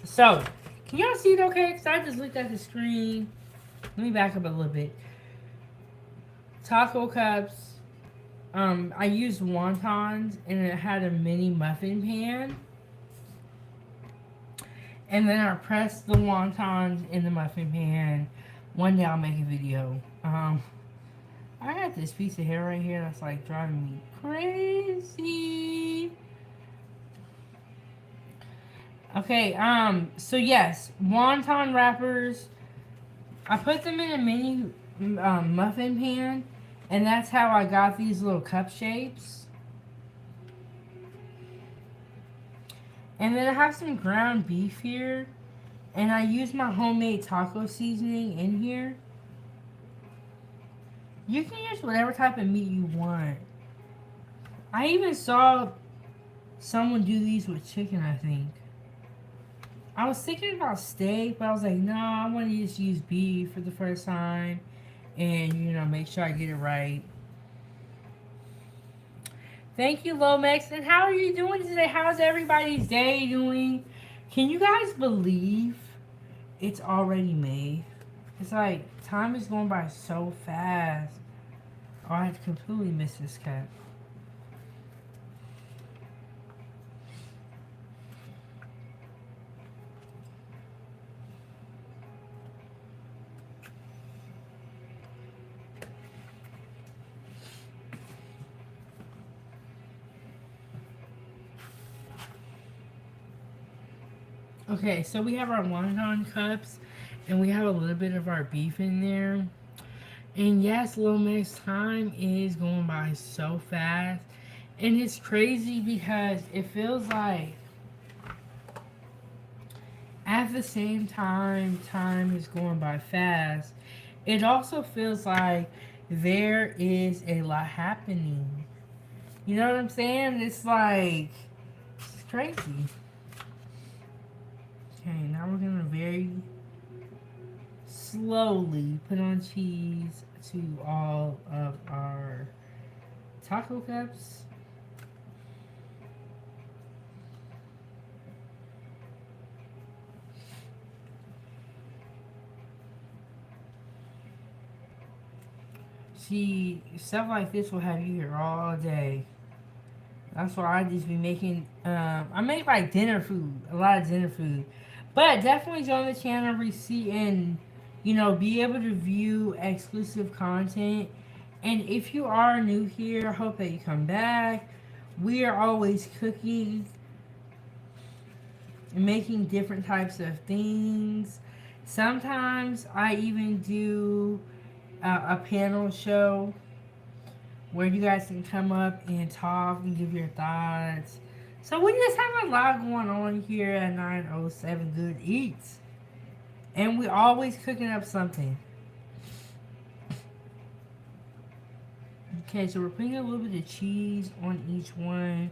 So, can y'all see it okay? Because I just looked at the screen. Let me back up a little bit. Taco cups. I used wontons and it had a mini muffin pan. And then I pressed the wontons in the muffin pan. One day I'll make a video. I got this piece of hair right here that's like driving me crazy. Okay, so yes, wonton wrappers. I put them in a mini muffin pan, and that's how I got these little cup shapes. And then I have some ground beef here, and I use my homemade taco seasoning in here. You can use whatever type of meat you want. I even saw someone do these with chicken, I think. I was thinking about steak, but I was like, no, I want to just use beef for the first time. And, you know, make sure I get it right. Thank you, Lomex. And how are you doing today? How's everybody's day doing? Can you guys believe it's already May? It's like, time is going by so fast. Oh, I completely missed this cat. Okay, so we have our wonton cups, and we have a little bit of our beef in there. And yes, Little Mix, time is going by so fast. And it's crazy because it feels like at the same time is going by fast. It also feels like there is a lot happening. You know what I'm saying? It's like, it's crazy. Okay, now we're gonna very slowly put on cheese to all of our taco cups. See, stuff like this will have you here all day. That's why I just be making, I make like dinner food, a lot of dinner food. But definitely join the channel, receipt, and, you know, be able to view exclusive content. And if you are new here, I hope that you come back. We are always cooking and making different types of things. Sometimes I even do a panel show where you guys can come up and talk and give your thoughts. So we just have a lot going on here at 907 Good Eats. And we always cooking up something. Okay, so we're putting a little bit of cheese on each one.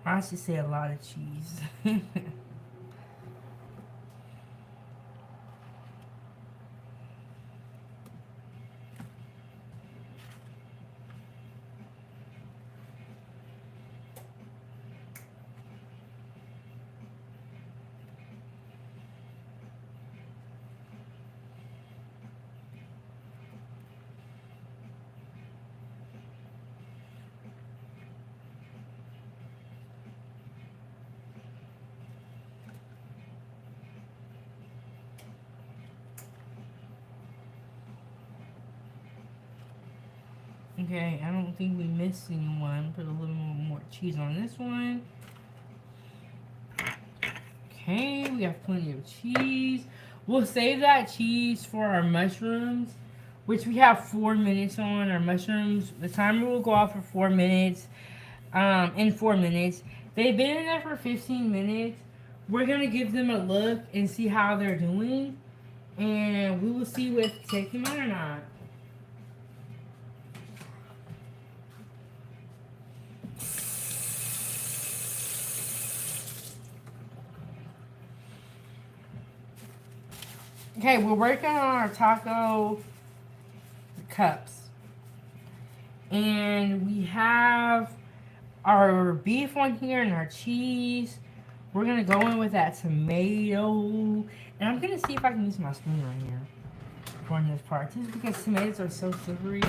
I should say a lot of cheese. Okay, I don't think we missed anyone. Put a little more cheese on this one. Okay, we have plenty of cheese. We'll save that cheese for our mushrooms, which we have 4 minutes on. Our mushrooms, the timer will go off for 4 minutes. In 4 minutes. They've been in there for 15 minutes. We're going to give them a look and see how they're doing. And we will see if we take them out or not. Okay, we're working on our taco cups. And we have our beef on here and our cheese. We're going to go in with that tomato. And I'm going to see if I can use my spoon right here for this part. Just because tomatoes are so slippery.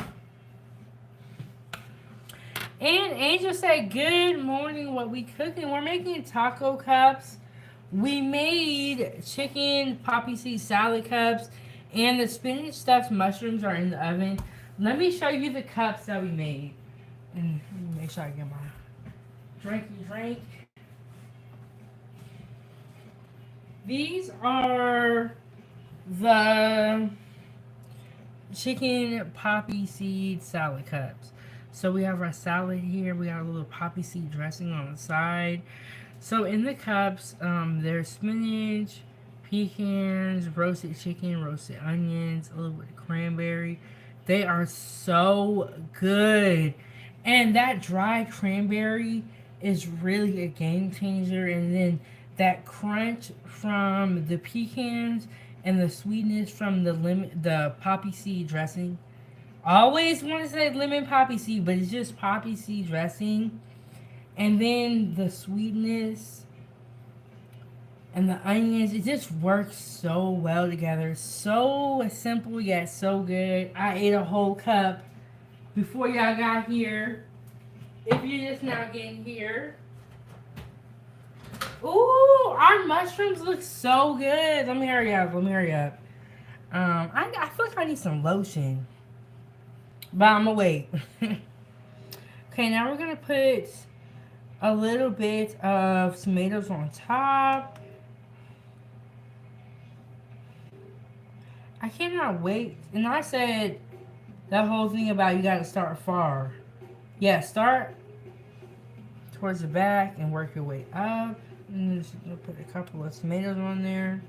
And Angel said, good morning, what we cooking? We're making taco cups. We made chicken Poppyseed salad cups, and the spinach stuffed mushrooms are in the oven. Let me show you the cups that we made. And make sure I get my drink. These are the chicken Poppyseed salad cups. So we have our salad here. We got a little Poppyseed dressing on the side. So in the cups, there's spinach, pecans, roasted chicken, roasted onions, a little bit of cranberry. They are so good. And that dry cranberry is really a game changer. And then that crunch from the pecans and the sweetness from the poppy seed dressing. I always want to say lemon poppy seed, but it's just poppy seed dressing. And then the sweetness and the onions, it just works so well together. So simple yet so good. I ate a whole cup before y'all got here. If you're just now getting here. Ooh, our mushrooms look so good. Let me hurry up. I feel like I need some lotion. But I'm gonna wait. Okay, now we're gonna put a little bit of tomatoes on top. I cannot wait. And I said that whole thing about you gotta start far. Yeah, start towards the back and work your way up. And just put a couple of tomatoes on there.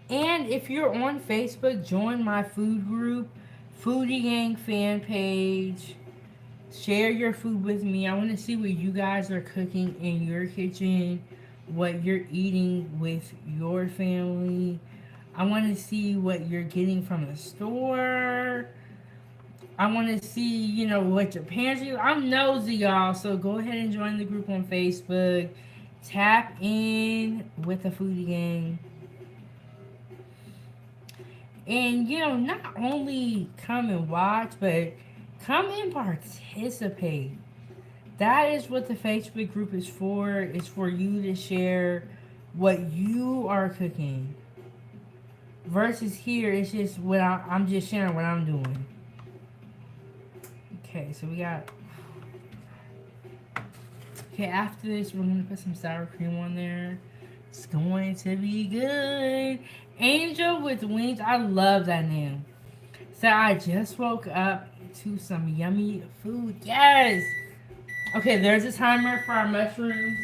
And if you're on Facebook, join my food group, Foodie Gang fan page. Share your food with me. I want to see what you guys are cooking in your kitchen, what you're eating with your family. I want to see what you're getting from the store. I want to see, you know, what your parents do. I'm nosy, y'all, so go ahead and join the group on Facebook. Tap in with the Foodie Gang. And, you know, not only come and watch, but come and participate. That is what the Facebook group is for. It's for you to share what you are cooking. Versus here, it's just what I'm just sharing what I'm doing. Okay, so we got... Okay, after this, we're going to put some sour cream on there. It's going to be good. Angel with Wings. I love that name. So I just woke up to some yummy food. Yes. Okay, there's a timer for our mushrooms.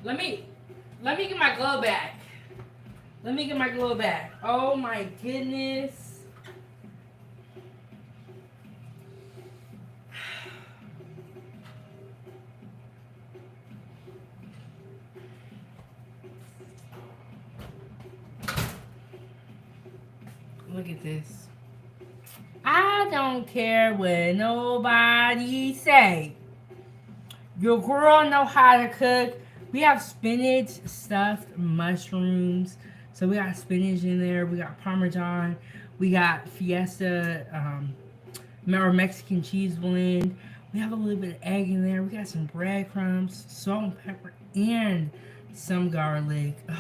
Let me get my glove back. Let me get my glove back. Oh my goodness. Look at this. I don't care what nobody say. Your girl know how to cook. We have spinach stuffed mushrooms. So we got spinach in there. We got Parmesan. We got Fiesta or Mexican cheese blend. We have a little bit of egg in there. We got some breadcrumbs, salt and pepper, and some garlic. Ugh.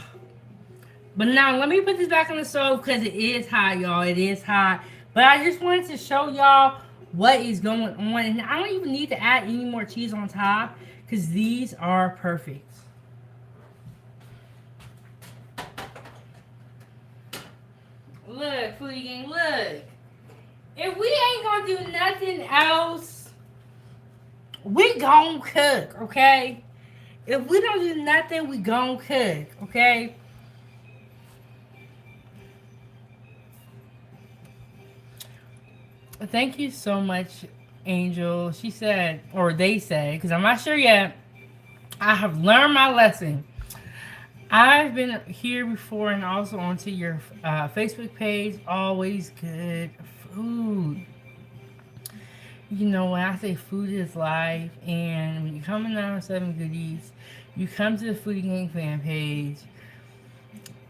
But now let me put this back on the stove because it is hot, y'all. It is hot. But I just wanted to show y'all what is going on. And I don't even need to add any more cheese on top because these are perfect. Look, Foodie Gang, look. If we ain't gonna do nothing else, we gon' cook, okay? If we don't do nothing, we gon' cook, okay? Thank you so much, Angel. She said, or they said, because I'm not sure yet, I have learned my lesson. I've been here before and also onto your Facebook page. Always good food. You know, when I say food is life, and when you come in 907 Goodies, you come to the Foodie Gang fan page.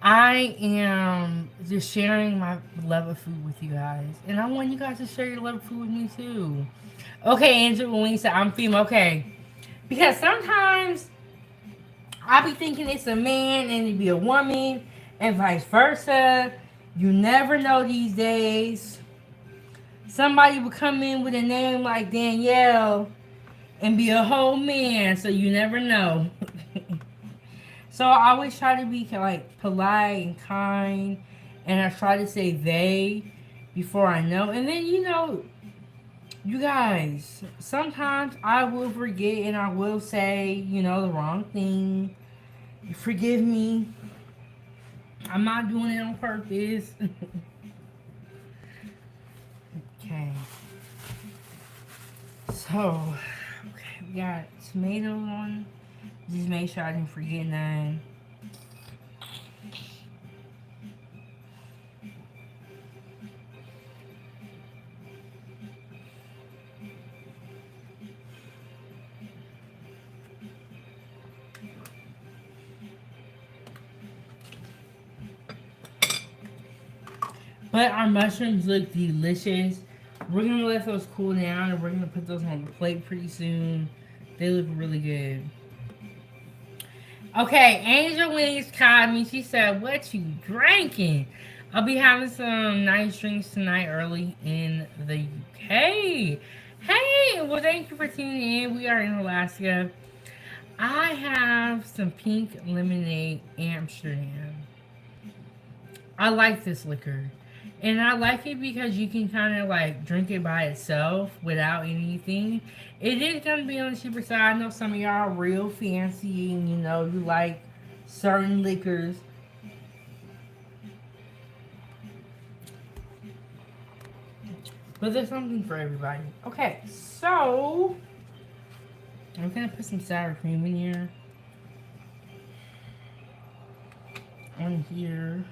I am just sharing my love of food with you guys. And I want you guys to share your love of food with me too. Okay, Angel, when you say I'm female, okay. Because sometimes I be thinking it's a man and it be a woman and vice versa. You never know these days. Somebody will come in with a name like Danielle and be a whole man, so you never know. So I always try to be like polite and kind, and I try to say they before I know. And then you guys, sometimes I will forget and I will say the wrong thing. Forgive me. I'm not doing it on purpose. Okay. So, we got tomatoes on. Just make sure I didn't forget none. But our mushrooms look delicious. We're going to let those cool down and we're going to put those on the plate pretty soon. They look really good. Okay, Angel Wings called me. She said, "What you drinking?" I'll be having some nice drinks tonight early in the UK. Hey, well, thank you for tuning in. We are in Alaska. I have some pink lemonade Amsterdam. I like this liquor. And I like it because you can kind of like drink it by itself without anything. It is going to be on the cheaper side. I know some of y'all are real fancy and you like certain liquors. But there's something for everybody. Okay, so I'm going to put some sour cream in here. On here.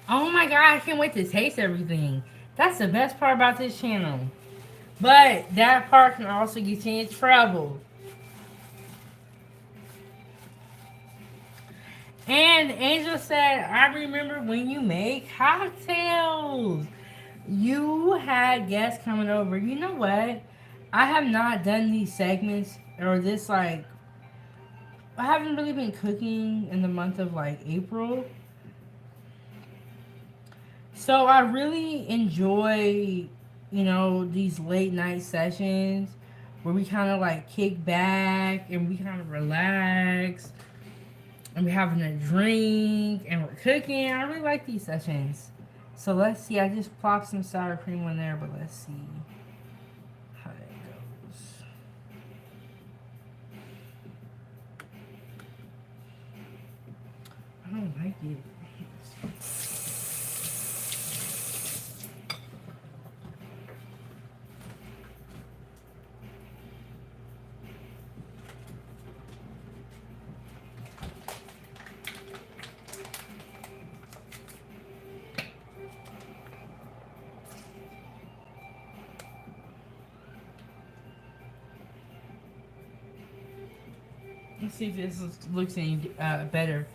Oh my god, I can't wait to taste everything. That's the best part about this channel. But that part can also get you in trouble. And Angel said, "I remember when you make cocktails. You had guests coming over." You know what? I have not done these segments or this like I haven't really been cooking in the month of like April. So I really enjoy, these late night sessions where we kind of like kick back and we kind of relax and we're having a drink and we're cooking. I really like these sessions. So let's see. I just plopped some sour cream on there, but let's see how it goes. I don't like it. Let's see if this looks any better.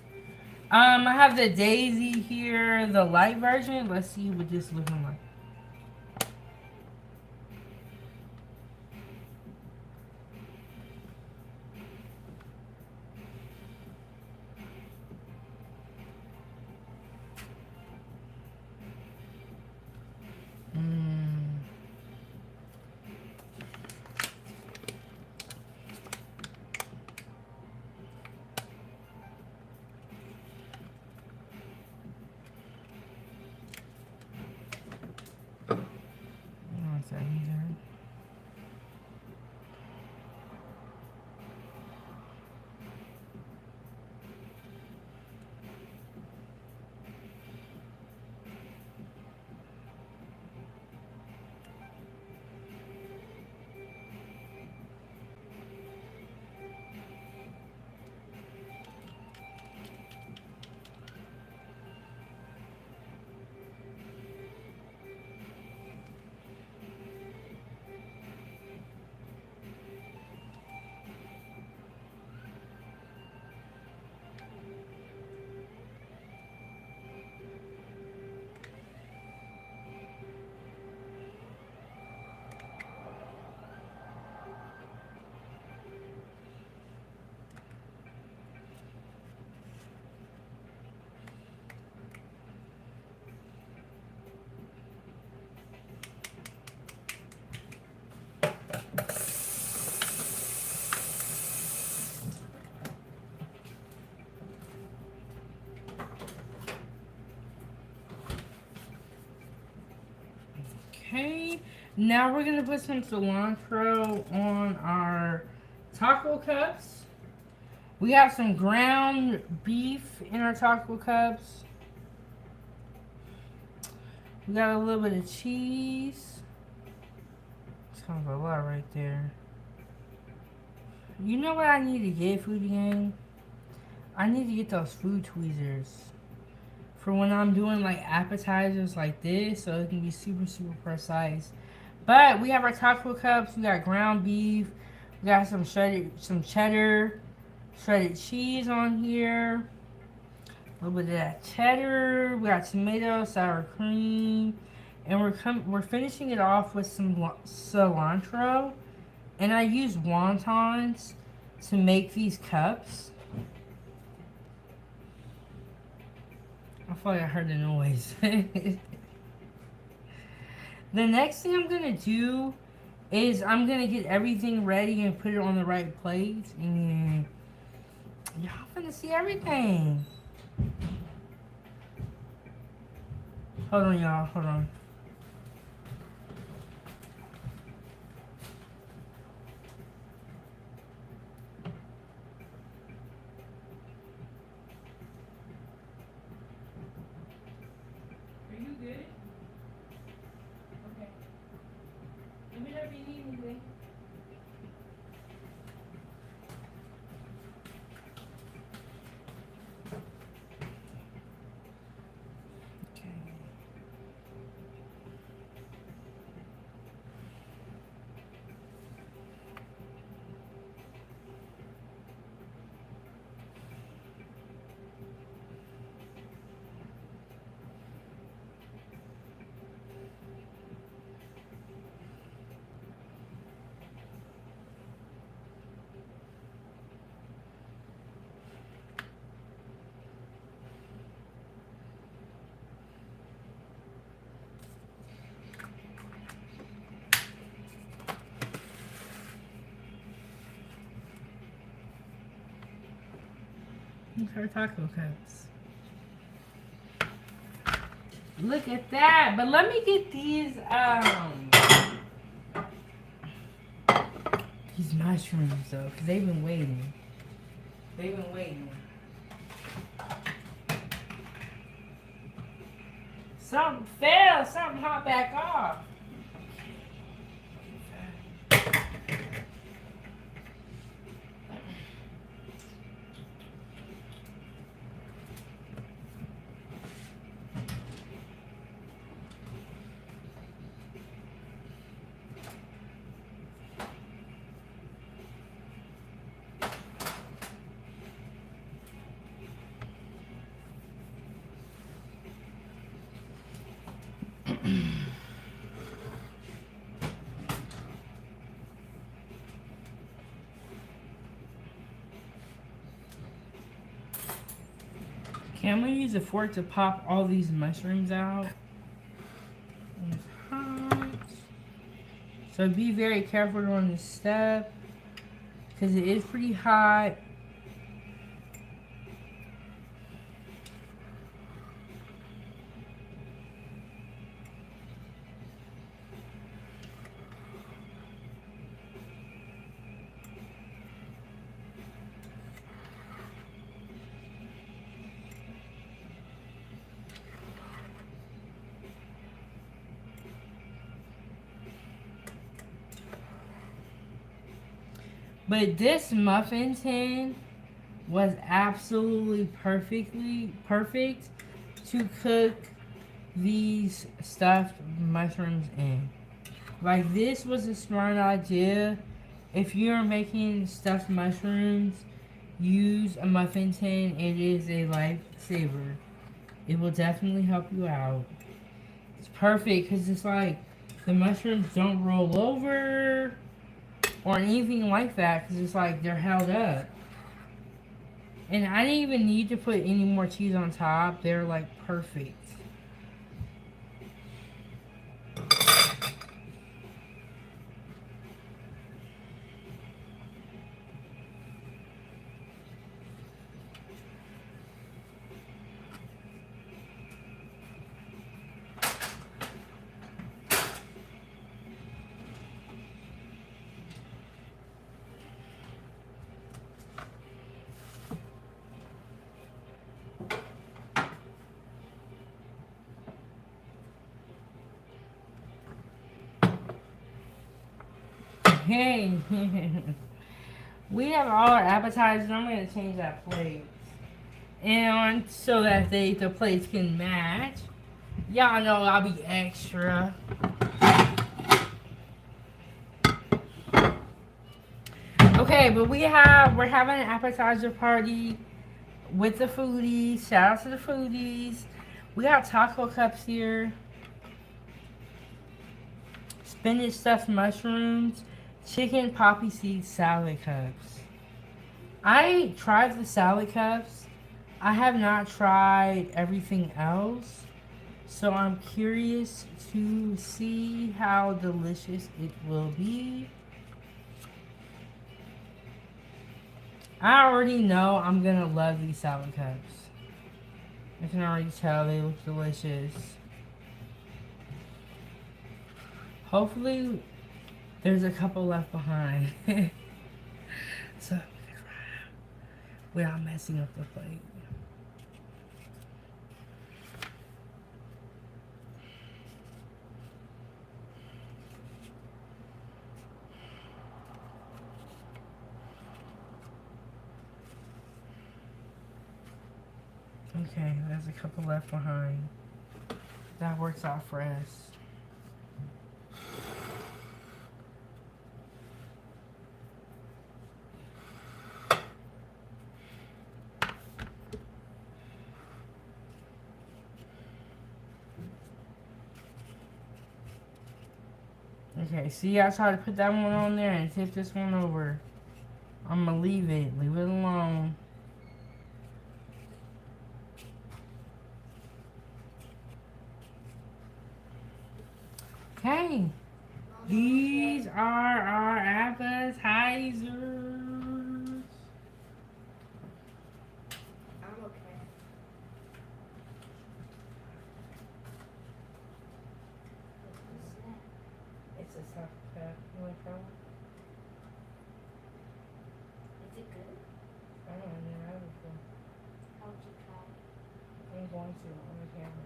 I have the Daisy here, the light version. Let's see what this looking like. One second here. Okay, now we're gonna put some cilantro on our taco cups. We have some ground beef in our taco cups. We got a little bit of cheese. It's kind of a lot right there. You know what I need to get, Foodie Gang? I need to get those food tweezers for when I'm doing like appetizers like this, so it can be super, super precise. But we have our taco cups. We got ground beef. We got some cheddar, shredded cheese on here. A little bit of that cheddar. We got tomato, sour cream, and we're finishing it off with some cilantro. And I use wontons to make these cups. I feel like I heard the noise. The next thing I'm gonna do is I'm gonna get everything ready and put it on the right plate, and y'all gonna see everything. Hold on, y'all. Hold on. Are you good? Okay. Let me know if you need anything. Okay. Her taco cups. Look at that. But let me get these mushrooms though, because they've been waiting. They've been waiting. Something fell, something hopped back off. I'm gonna use a fork to pop all these mushrooms out. It's hot. So be very careful on this step because it is pretty hot. But this muffin tin was absolutely perfect to cook these stuffed mushrooms in. Like, this was a smart idea. If you're making stuffed mushrooms, use a muffin tin. It is a lifesaver. It will definitely help you out. It's perfect because it's like the mushrooms don't roll over or anything like that because it's like they're held up. And I didn't even need to put any more cheese on top. They're like perfect. Hey, we have all our appetizers. I'm going to change that plate. And so that the plates can match. Y'all know I'll be extra. Okay, but we're having an appetizer party with the Foodies. Shout out to the Foodies. We got taco cups here. Spinach stuffed mushrooms. Chicken poppy seed salad cups. I tried the salad cups. I have not tried everything else. So I'm curious to see how delicious it will be. I already know I'm gonna love these salad cups. I can already tell they look delicious. Hopefully there's a couple left behind. So without messing up the plate. Okay, there's a couple left behind. That works out for us. Okay, see, I tried to put that one on there and tip this one over. I'm gonna leave it alone. Okay, these are our appetizers. want to try one? Is it good? I don't know. I've never had it before. How would you try it? I'm going to on the camera.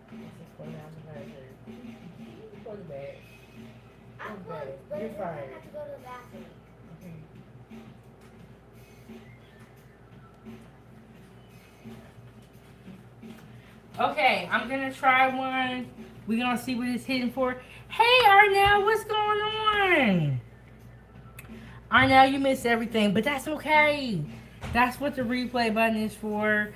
This is for the appetizer. Go to bed. I'm Go to good, bed. but You're then I fired. have to go to the bathroom. Okay. Okay, I'm gonna try one. We're gonna see what it's hitting for. Hey Arnell, what's going on? Arnell, you missed everything, but that's okay. That's what the replay button is for.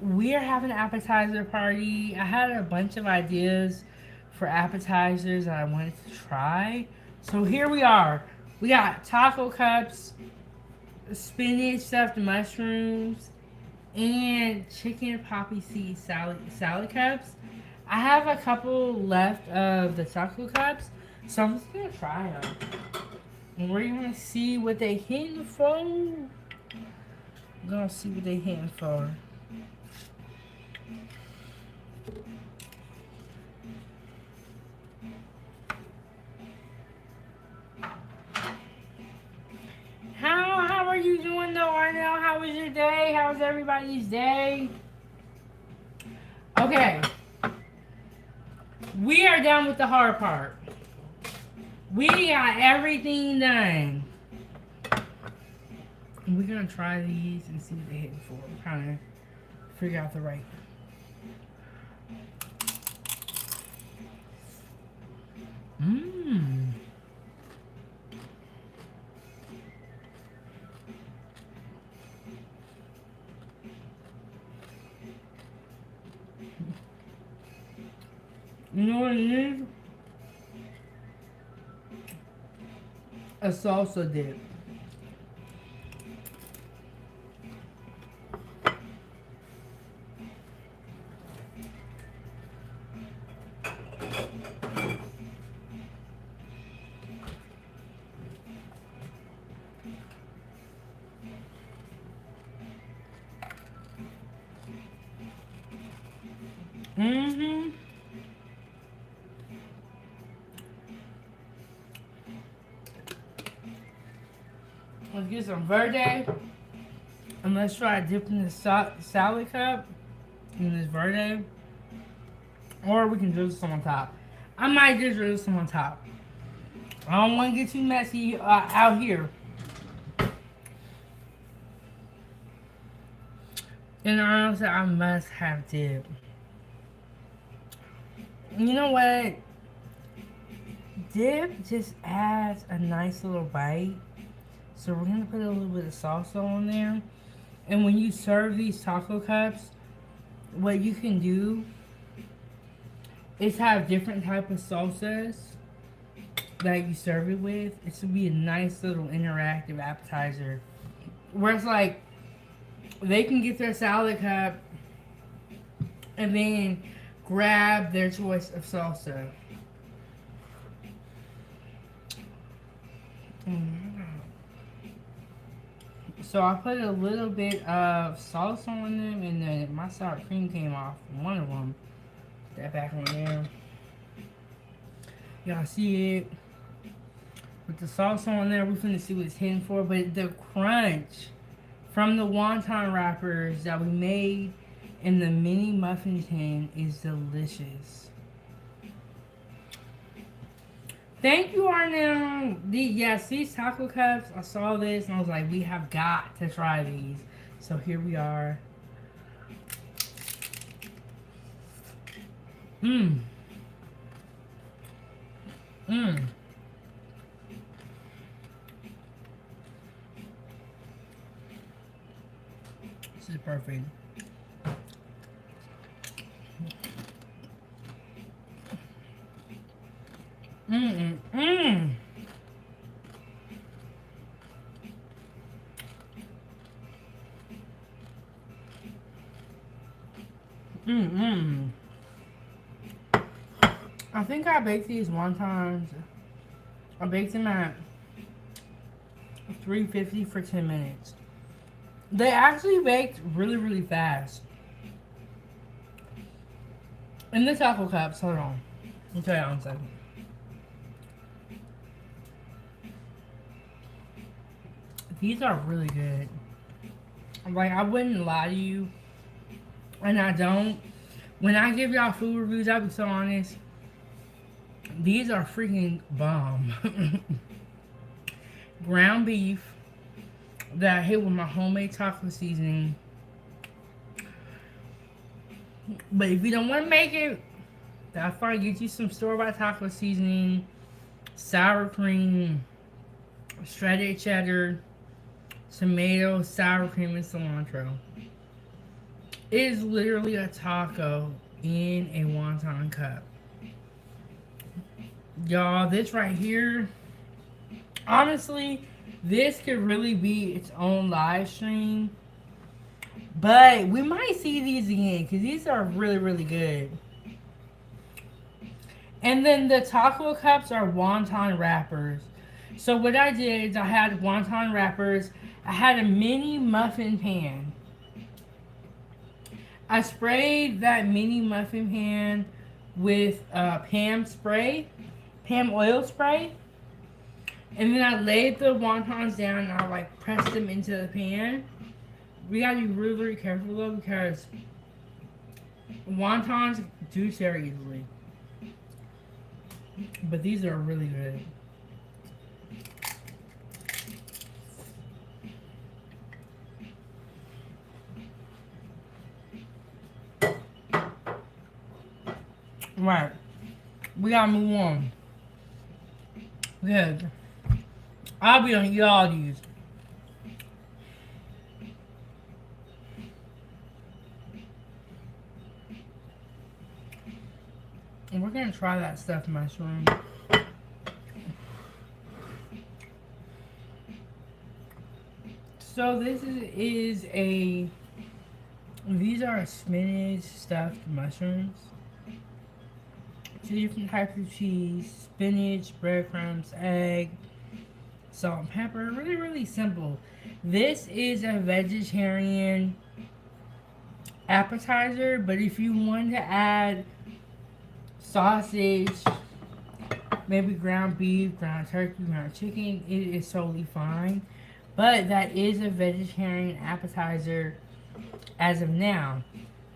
We're having an appetizer party. I had a bunch of ideas for appetizers that I wanted to try. So here we are. We got taco cups, spinach stuffed mushrooms, and chicken poppy seed salad cups. I have a couple left of the taco cups, so I'm just gonna try them. And we're gonna see what they hitting for. We're gonna see what they hitting for. How are you doing though right now? How was your day? How was everybody's day? Okay. We are done with the hard part. We got everything done. We're gonna try these and see what they're hitting for. I'm trying to figure out the right. Mmm. You know what it is? A salsa dip. Mm-hmm. Let's get some verde. And let's try dipping the salad cup in this verde. Or we can drizzle some on top. I might just drizzle some on top. I don't want to get too messy out here. And honestly, I must have dip. You know what? Dip just adds a nice little bite. So we're going to put a little bit of salsa on there. And when you serve these taco cups, what you can do is have different type of salsas that you serve it with. This would be a nice little interactive appetizer. Where it's like, they can get their salad cup and then grab their choice of salsa. So I put a little bit of salsa on them, and then my sour cream came off one of them. Put that back on there. Y'all see it? With the salsa on there, we're finna see what it's hitting for. But the crunch from the wonton wrappers that we made in the mini muffin tin is delicious. Thank you, Arnell. Yes, these taco cups, I saw this and I was like, we have got to try these. So here we are. Mmm. Mmm. This is perfect. Mmm. Mmm. Mmm. I think I baked these wontons I baked them at 350 for 10 minutes. They actually baked really, really fast. In the taco cups, hold on. I'll tell you in a second. These are really good. Like, I wouldn't lie to you. And I don't. When I give y'all food reviews, I'll be so honest. These are freaking bomb. Ground beef that I hit with my homemade taco seasoning. But if you don't want to make it, that's fine. Get you some store-bought taco seasoning, sour cream, shredded cheddar, tomato, sour cream, and cilantro. It is literally a taco in a wonton cup. Y'all, this right here, honestly, this could really be its own live stream. But we might see these again because these are really, really good. And then the taco cups are wonton wrappers. So what I did is I had wonton wrappers. I had a mini muffin pan. I sprayed that mini muffin pan with Pam oil spray. And then I laid the wontons down and I like pressed them into the pan. We gotta be really, really careful though because wontons do tear easily. But these are really good. Right. We gotta move on. Good. I'll be on y'all these. And we're gonna try that stuffed mushroom. So this is a, these are spinach stuffed mushrooms. 2 different types of cheese, spinach, breadcrumbs, egg, salt and pepper. Really, really simple. This is a vegetarian appetizer, but if you want to add sausage, maybe ground beef, ground turkey, ground chicken, it is totally fine. But that is a vegetarian appetizer as of now.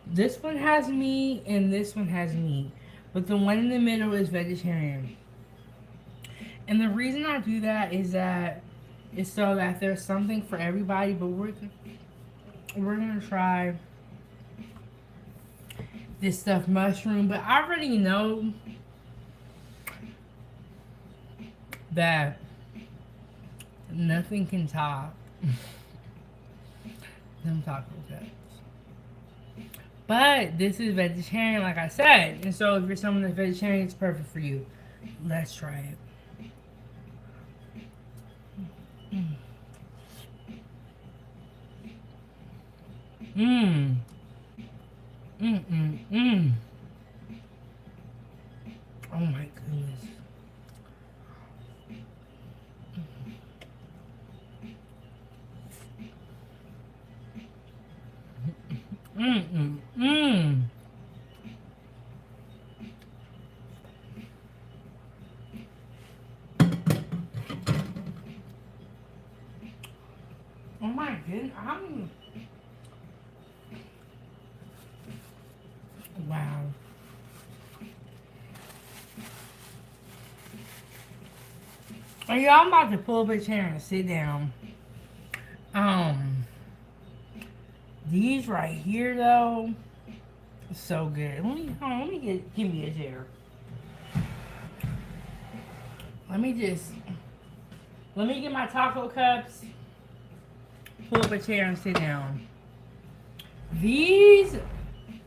This one has meat and this one has meat. But the one in the middle is vegetarian. And the reason I do that is that it's so that there's something for everybody. But we're gonna try this stuffed mushroom. But I already know that nothing can top them taco cups. But this is vegetarian, like I said. And so if you're someone that's vegetarian, it's perfect for you. Let's try it. Mmm. Oh my goodness. Oh my goodness, wow. Are y'all about to pull up a chair and sit down? These right here though, so good. Let me give me a chair. Let me get my taco cups, pull up a chair and sit down. These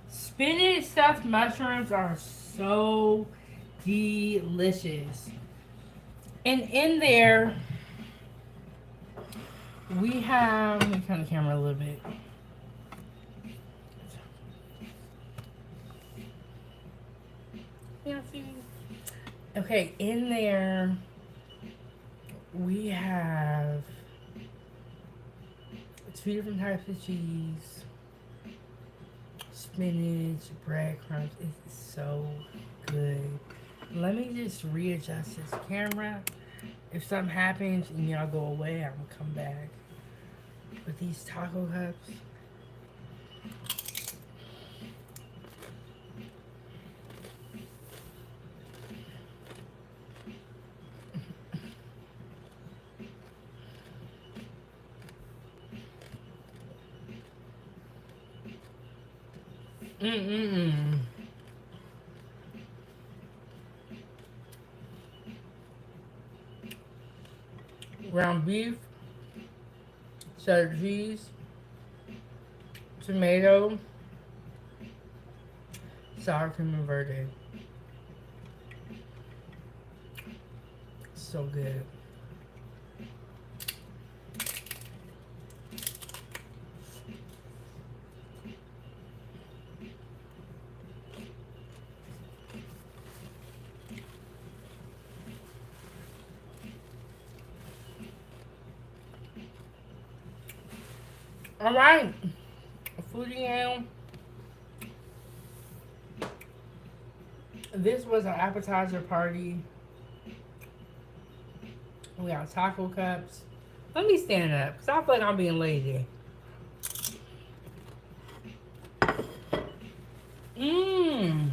spinach stuffed mushrooms are so delicious. And in there, we have, let me turn the camera a little bit. Okay, in there, we have 2 different types of cheese, spinach, breadcrumbs. It's so good. Let me just readjust this camera. If something happens and y'all go away, I'm gonna come back. With these taco cups. Ground beef, cheddar cheese, tomato, sour cream and verde. So good. All right, Foodie. This was an appetizer party. We got taco cups. Let me stand up because I feel like I'm being lazy. Mmm.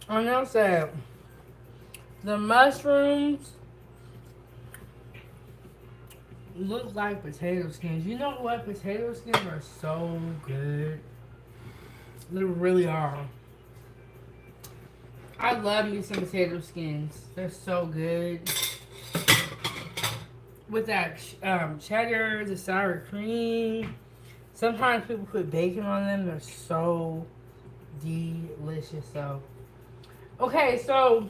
I know that the mushrooms look like potato skins. You know what? Potato skins are so good. They really are. I love me some potato skins. They're so good. With that cheddar, the sour cream. Sometimes people put bacon on them. They're so delicious. So, okay, so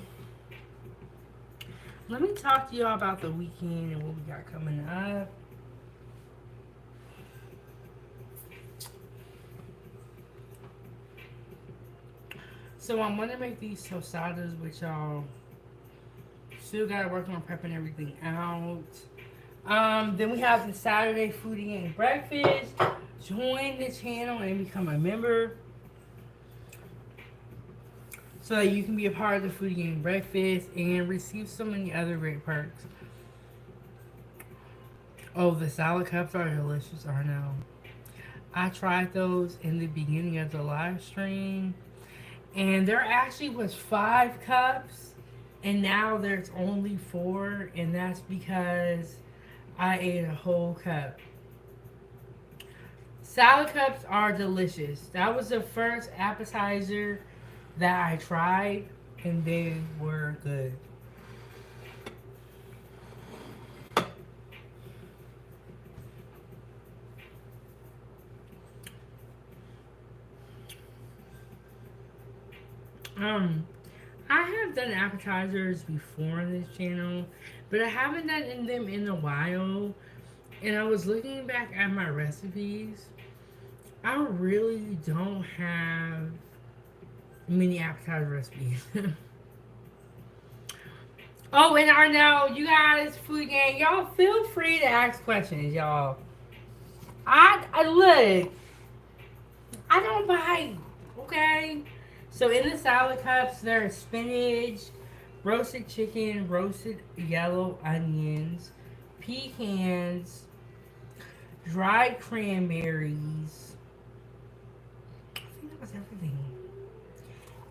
let me talk to y'all about the weekend and what we got coming up. So I'm gonna make these tostadas with y'all. Still gotta work on prepping everything out. Then we have the Saturday Foodie and Breakfast. Join the channel and become a member so that you can be a part of the Foodie and Breakfast and receive so many other great perks. Oh, the salad cups are delicious, I know. I tried those in the beginning of the live stream, and there actually was 5 cups, and now there's only 4, and that's because I ate a whole cup. Salad cups are delicious. That was the first appetizer that I tried, and they were good. I have done appetizers before on this channel, but I haven't done them in a while. And I was looking back at my recipes. I really don't have many appetizer recipes. Oh, and I know you guys, food gang, y'all feel free to ask questions, y'all. I look, I don't bite, okay? So in the salad cups, there's spinach, roasted chicken, roasted yellow onions, pecans, dried cranberries. I think that was everything.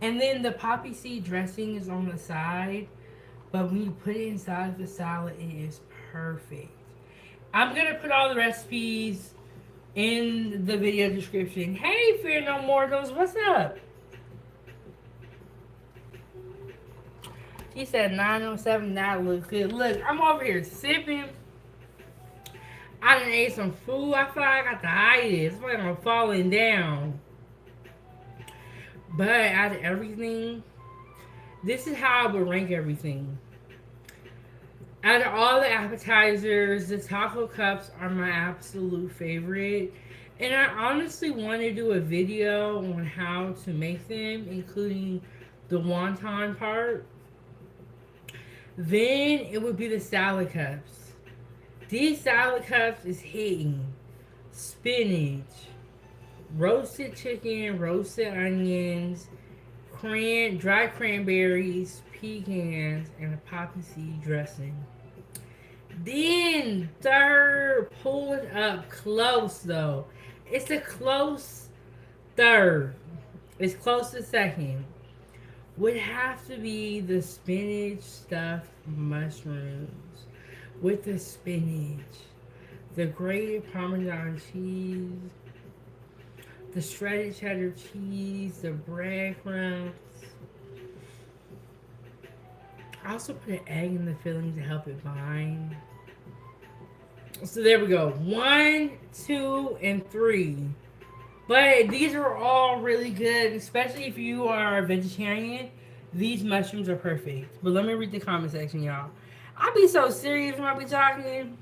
And then the poppy seed dressing is on the side, but when you put it inside the salad, it is perfect. I'm gonna put all the recipes in the video description. Hey, Fear No Mortals, what's up? He said 907, that looks good. Look, I'm over here sipping. I done ate some food. I feel like I got the itis. I feel like I'm falling down. But out of everything, this is how I would rank everything. Out of all the appetizers, the taco cups are my absolute favorite. And I honestly want to do a video on how to make them, including the wonton part. Then it would be the salad cups. These salad cups is hitting spinach, roasted chicken, roasted onions, dry cranberries, pecans, and a poppy seed dressing. Then third, pull it up close though. It's a close third. It's close to second. Would have to be the spinach stuffed mushrooms with the spinach, the grated Parmesan cheese, the shredded cheddar cheese, the breadcrumbs. I also put an egg in the filling to help it bind. So there we go. 1, 2, and 3. But these are all really good, especially if you are a vegetarian. These mushrooms are perfect. But let me read the comment section, y'all. I be so serious when I be talking.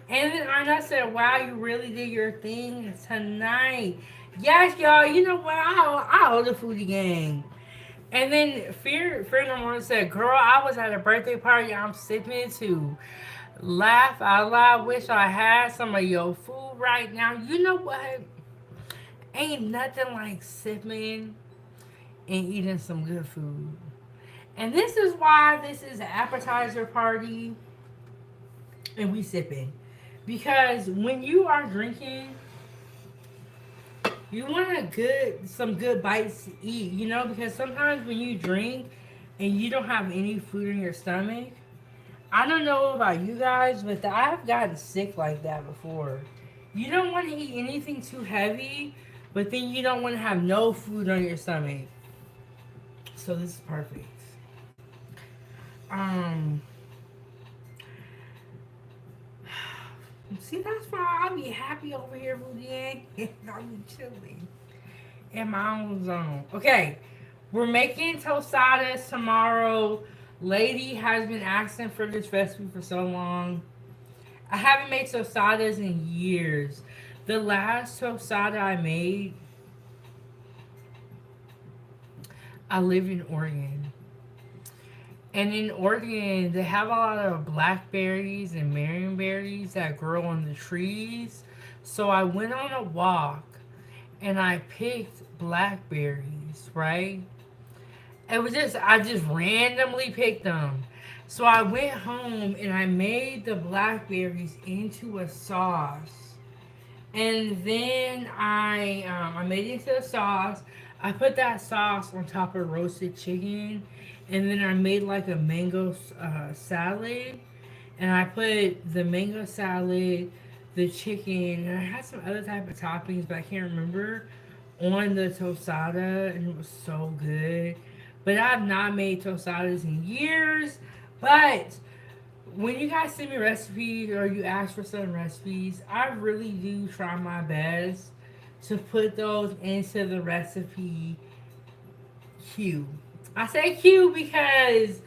And then I said, wow, you really did your thing tonight. Yes, y'all. You know what? I owe the foodie gang. And then Fear No More said, girl, I was at a birthday party. I'm sipping too. Laugh out loud. Wish I had some of your food right now. You know what? Ain't nothing like sipping and eating some good food. And this is why this is an appetizer party and we sipping. Because when you are drinking, you want some good bites to eat, you know, because sometimes when you drink and you don't have any food in your stomach, I don't know about you guys, but I've gotten sick like that before. You don't want to eat anything too heavy, but then you don't want to have no food on your stomach. So this is perfect. See, that's why I be happy over here, Rudy. I be chilling in my own zone. Okay, we're making tostadas tomorrow. Lady has been asking for this recipe for so long. I haven't made tostadas in years. The last tostada I made, I live in Oregon. And in Oregon, they have a lot of blackberries and marionberries that grow on the trees. So I went on a walk and I picked blackberries, right? I just randomly picked them. So I went home and I made the blackberries into a sauce. And then I made it into a sauce. I put that sauce on top of roasted chicken. And then I made like a mango salad. And I put the mango salad, the chicken, and I had some other type of toppings, but I can't remember, on the tostada. And it was so good. But I've not made tostadas in years. But when you guys send me recipes or you ask for some recipes, I really do try my best to put those into the recipe queue. I say queue because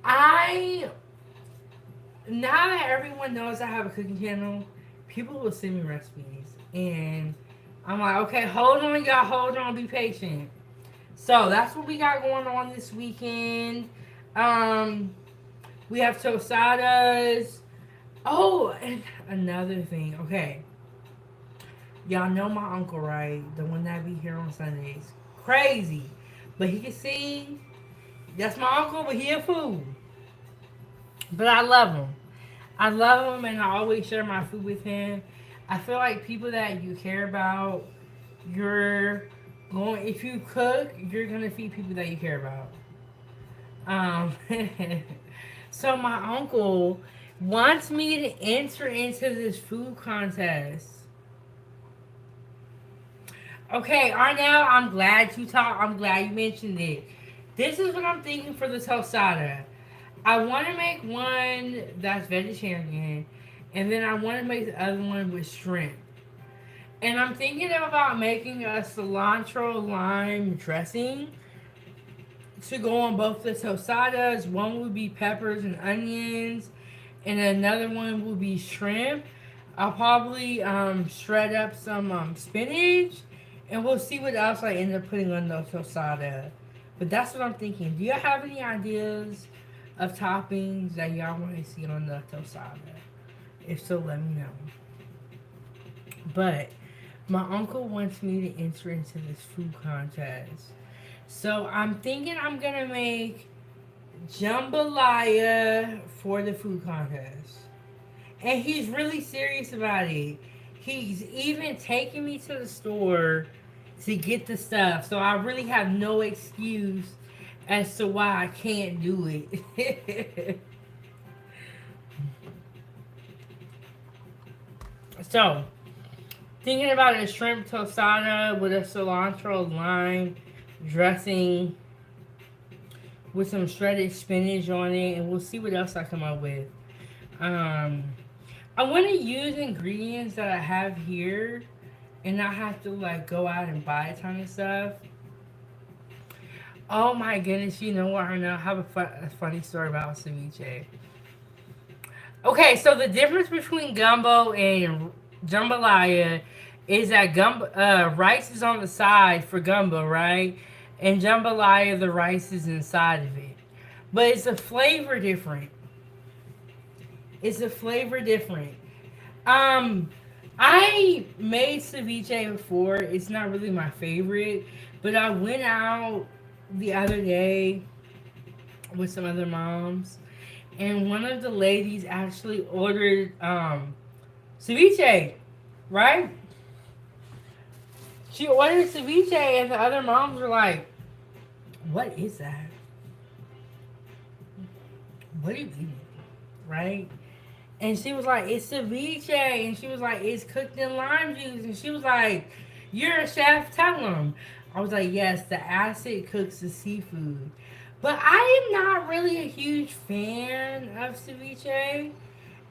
now that everyone knows I have a cooking channel, people will send me recipes. And I'm like, okay, hold on, y'all, hold on, be patient. So that's what we got going on this weekend. We have tostadas. Oh, and another thing. Okay. Y'all know my uncle, right? The one that be here on Sundays. Crazy. But he can sing. That's my uncle, but he a fool. But I love him. I love him and I always share my food with him. I feel like people that you care about, if you cook, you're going to feed people that you care about. So my uncle wants me to enter into this food contest. Okay, Arnell, I'm glad you mentioned it. This is what I'm thinking for the tostada. I want to make one that's vegetarian, and then I want to make the other one with shrimp. And I'm thinking about making a cilantro lime dressing to go on both the tostadas. One would be peppers and onions, and another one will be shrimp. I'll probably shred up some spinach, and we'll see what else I end up putting on the tostada. But that's what I'm thinking. Do y'all have any ideas of toppings that y'all want to see on the tostada? If so, let me know. But my uncle wants me to enter into this food contest. So I'm thinking I'm gonna make jambalaya for the food contest. And he's really serious about it. He's even taking me to the store to get the stuff. So I really have no excuse as to why I can't do it. So, thinking about a shrimp tostada with a cilantro lime dressing with some shredded spinach on it, and we'll see what else I come up with. I want to use ingredients that I have here and not have to like go out and buy a ton of stuff. Oh my goodness, you know what? I know I have a funny story about ceviche. Okay, so the difference between gumbo and jambalaya is that rice is on the side for gumbo, right? And jambalaya, the rice is inside of it. But it's a flavor different. It's a flavor different. Um, I made ceviche before. It's not really my favorite, but I went out the other day with some other moms, and one of the ladies actually ordered ceviche, right? She ordered ceviche, and the other moms were like, "What is that? What are you eating?" Right? And she was like, "It's ceviche," and she was like, "It's cooked in lime juice," and she was like, "You're a chef, tell them." I was like, "Yes, the acid cooks the seafood." But I am not really a huge fan of ceviche,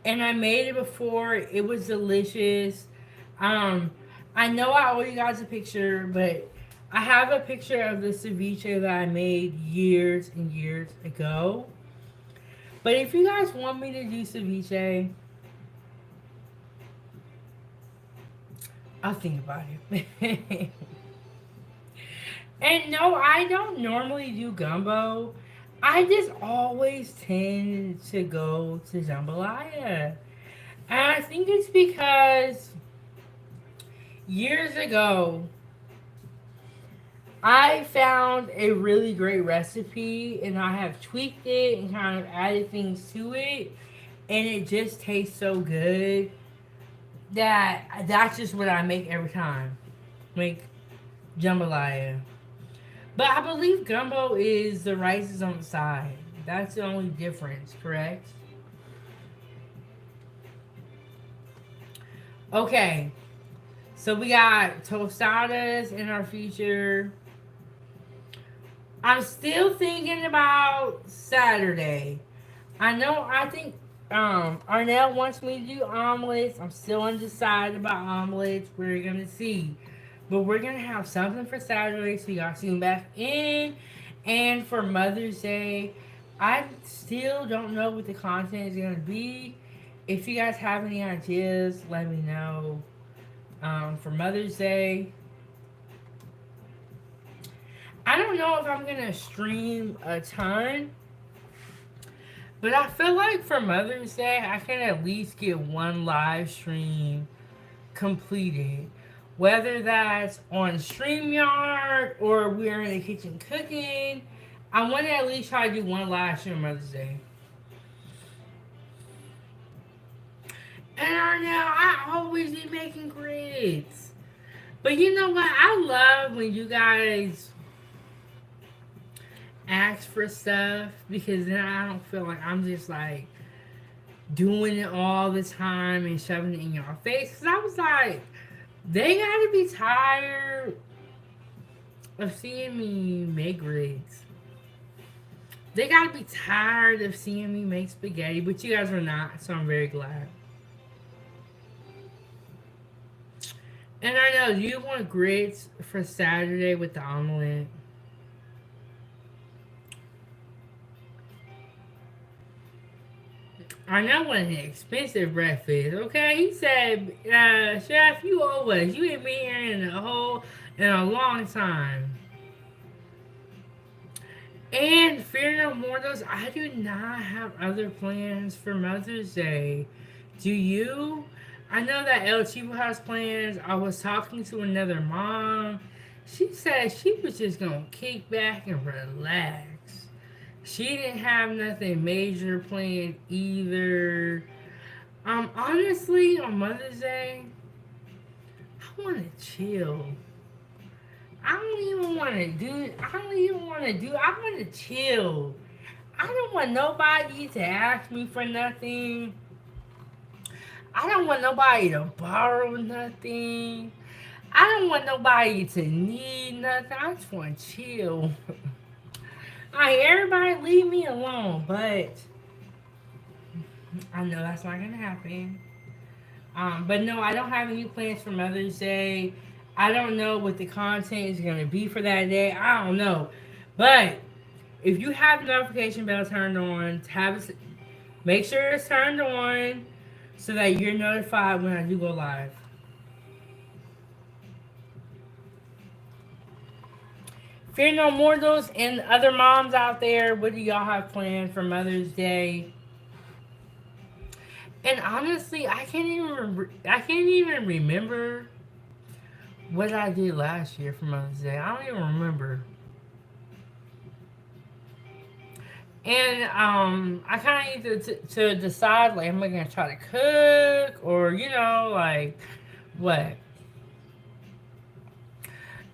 and I made it before. It was delicious. Um, I know I owe you guys a picture, but I have a picture of the ceviche that I made years and years ago. But if you guys want me to do ceviche, I'll think about it. And no, I don't normally do gumbo. I just always tend to go to jambalaya. And I think it's because years ago, I found a really great recipe and I have tweaked it and kind of added things to it. And it just tastes so good that that's just what I make every time. Make jambalaya. But I believe gumbo is the rice is on the side. That's the only difference, correct? Okay. So we got tostadas in our future. I'm still thinking about Saturday. I think Arnell wants me to do omelets. I'm still undecided about omelets. We're gonna see. But we're gonna have something for Saturday so y'all tune back in. And for Mother's Day, I still don't know what the content is gonna be. If you guys have any ideas, let me know. For Mother's Day, I don't know if I'm gonna stream a ton, but I feel like for Mother's Day, I can at least get one live stream completed. Whether that's on StreamYard or we're in the kitchen cooking, I want to at least try to do one live stream on Mother's Day. And I always be making grits. But you know what? I love when you guys ask for stuff because then I don't feel like I'm just like doing it all the time and shoving it in your face. Because I was like, they gotta be tired of seeing me make grits. They gotta be tired of seeing me make spaghetti, but you guys are not, so I'm very glad. And I know you want grits for Saturday with the omelet. I know what an expensive breakfast. Okay, he said, "Chef, you owe us. You ain't been here in a long time." And fear no mortals, I do not have other plans for Mother's Day. Do you? I know that El Chivo has plans. I was talking to another mom. She said she was just gonna kick back and relax. She didn't have nothing major planned either. Honestly, on Mother's Day, I want to chill. I don't even want to do. I don't even want to do. I want to chill. I don't want nobody to ask me for nothing. I don't want nobody to borrow nothing. I don't want nobody to need nothing. I just want to chill. Like, everybody leave me alone, but I know that's not gonna happen. But no, I don't have any plans for Mother's Day. I don't know what the content is gonna be for that day. I don't know, but if you have the notification bell turned on, make sure it's turned on so that you're notified when I do go live. Fear no mortals and other moms out there. What do y'all have planned for Mother's Day? And honestly, I can't even remember what I did last year for Mother's Day. I don't even remember. And I kind of need to decide, like, am I gonna try to cook, or like what?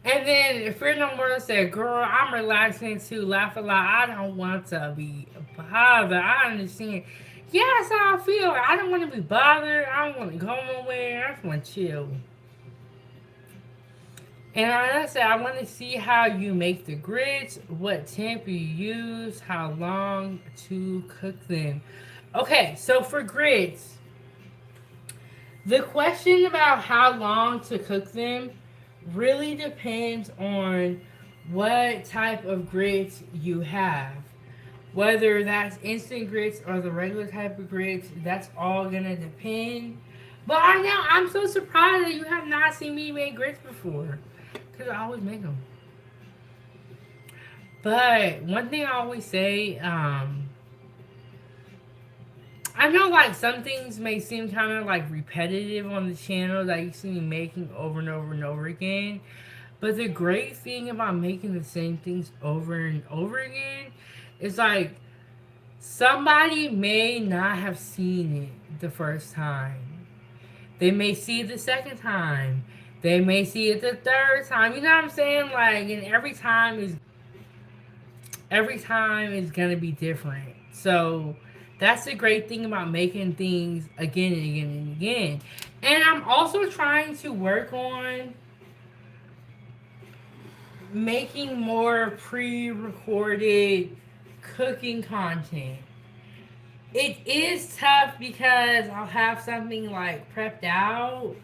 And then if you're no more said, girl, I'm relaxing too, laugh a lot. I don't want to be bothered. I understand. Yeah, that's how I feel. I don't want to be bothered. I don't want to go nowhere. I just want to chill. And like I said, I want to see how you make the grits, what temp you use, how long to cook them. Okay, so for grits, the question about how long to cook them really depends on what type of grits you have. Whether that's instant grits or the regular type of grits, that's all gonna depend. But I know I'm so surprised that you have not seen me make grits before, because I always make them. But one thing I always say, I know like some things may seem kind of like repetitive on the channel that you see me making over and over and over again. But the great thing about making the same things over and over again is like somebody may not have seen it the first time. They may see it the second time. They may see it the third time. You know what I'm saying? Like, and every time is gonna be different. So that's the great thing about making things again and again and again. And I'm also trying to work on making more pre-recorded cooking content. It is tough because I'll have something like prepped out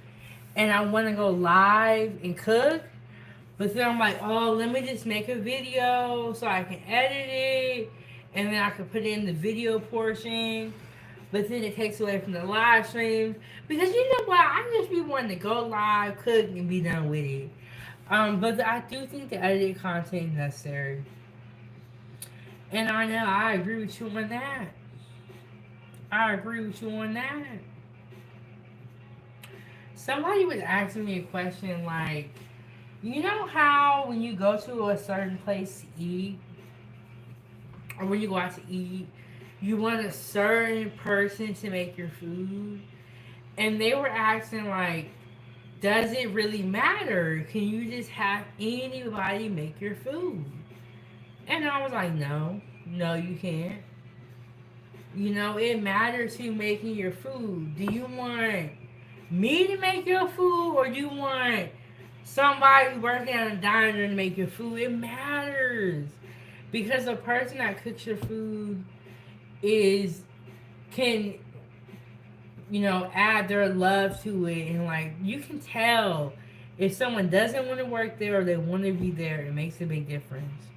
and I want to go live and cook. But then I'm like, oh, let me just make a video so I can edit it. And then I can put in the video portion. But then it takes away from the live streams. Because you know what? I just be wanting to go live, cook, and be done with it. But I do think the edited content is necessary. And I know I agree with you on that. I agree with you on that. Somebody was asking me a question like, you know how when you go to a certain place to eat, or when you go out to eat, you want a certain person to make your food? And they were asking like, does it really matter? Can you just have anybody make your food? And I was like, no, you can't. It matters who making your food. Do you want me to make your food, or do you want somebody working at a diner to make your food? It matters. Because the person that cooks your food can add their love to it, and like you can tell if someone doesn't want to work there or they want to be there. It makes a big difference.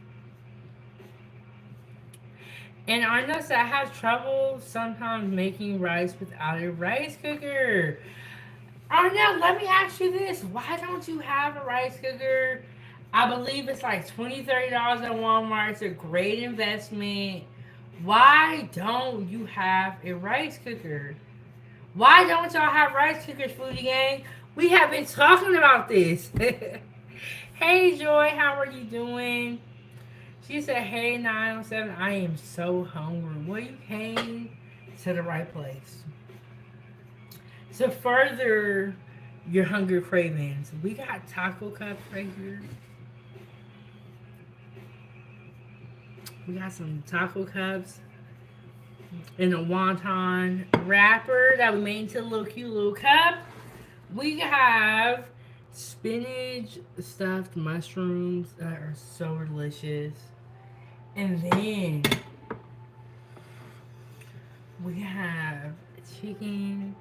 And I noticed that I have trouble sometimes making rice without a rice cooker. Arnell, let me ask you this. Why don't you have a rice cooker? I believe it's like $20, $30 at Walmart. It's a great investment. Why don't you have a rice cooker? Why don't y'all have rice cookers, Foodie Gang? We have been talking about this. Hey, Joy, how are you doing? She said, hey, 907, I am so hungry. Well, you came to the right place. To further your hunger cravings, we got taco cups right here. We got some taco cups in a wonton wrapper that we made into a little cute little cup. We have spinach stuffed mushrooms that are so delicious. And then we have chicken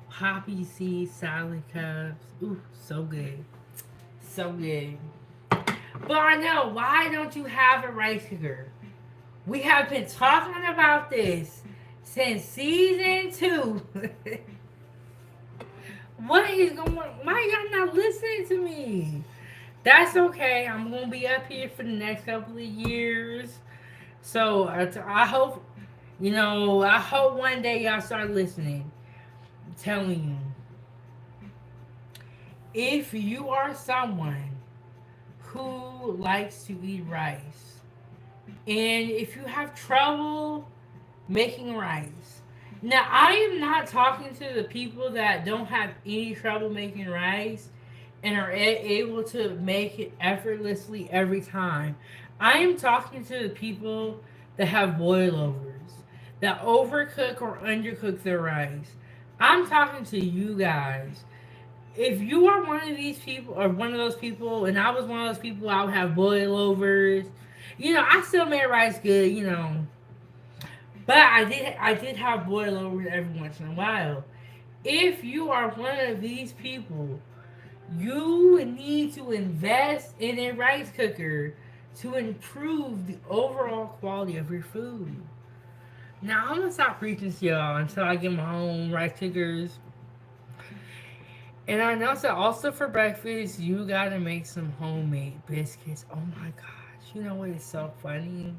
Poppyseed salad cups. Ooh, so good. So good. But I know, why don't you have a rice cooker? We have been talking about this since season 2. What is going on? Why y'all not listening to me? That's okay. I'm going to be up here for the next couple of years. So I hope, I hope one day y'all start listening. I'm telling you. If you are someone who likes to eat rice, and if you have trouble making rice, now I am not talking to the people that don't have any trouble making rice and are able to make it effortlessly every time. I am talking to the people that have boilovers, that overcook or undercook their rice. I'm talking to you guys. If you are one of these people or one of those people, and I was one of those people, I would have boilovers. I still made rice good. But I did have boilovers every once in a while. If you are one of these people, you need to invest in a rice cooker to improve the overall quality of your food. Now I'm gonna stop preaching to y'all until I get my own rice cookers. And I know that also for breakfast you gotta make some homemade biscuits. Oh my gosh, you know what is so funny?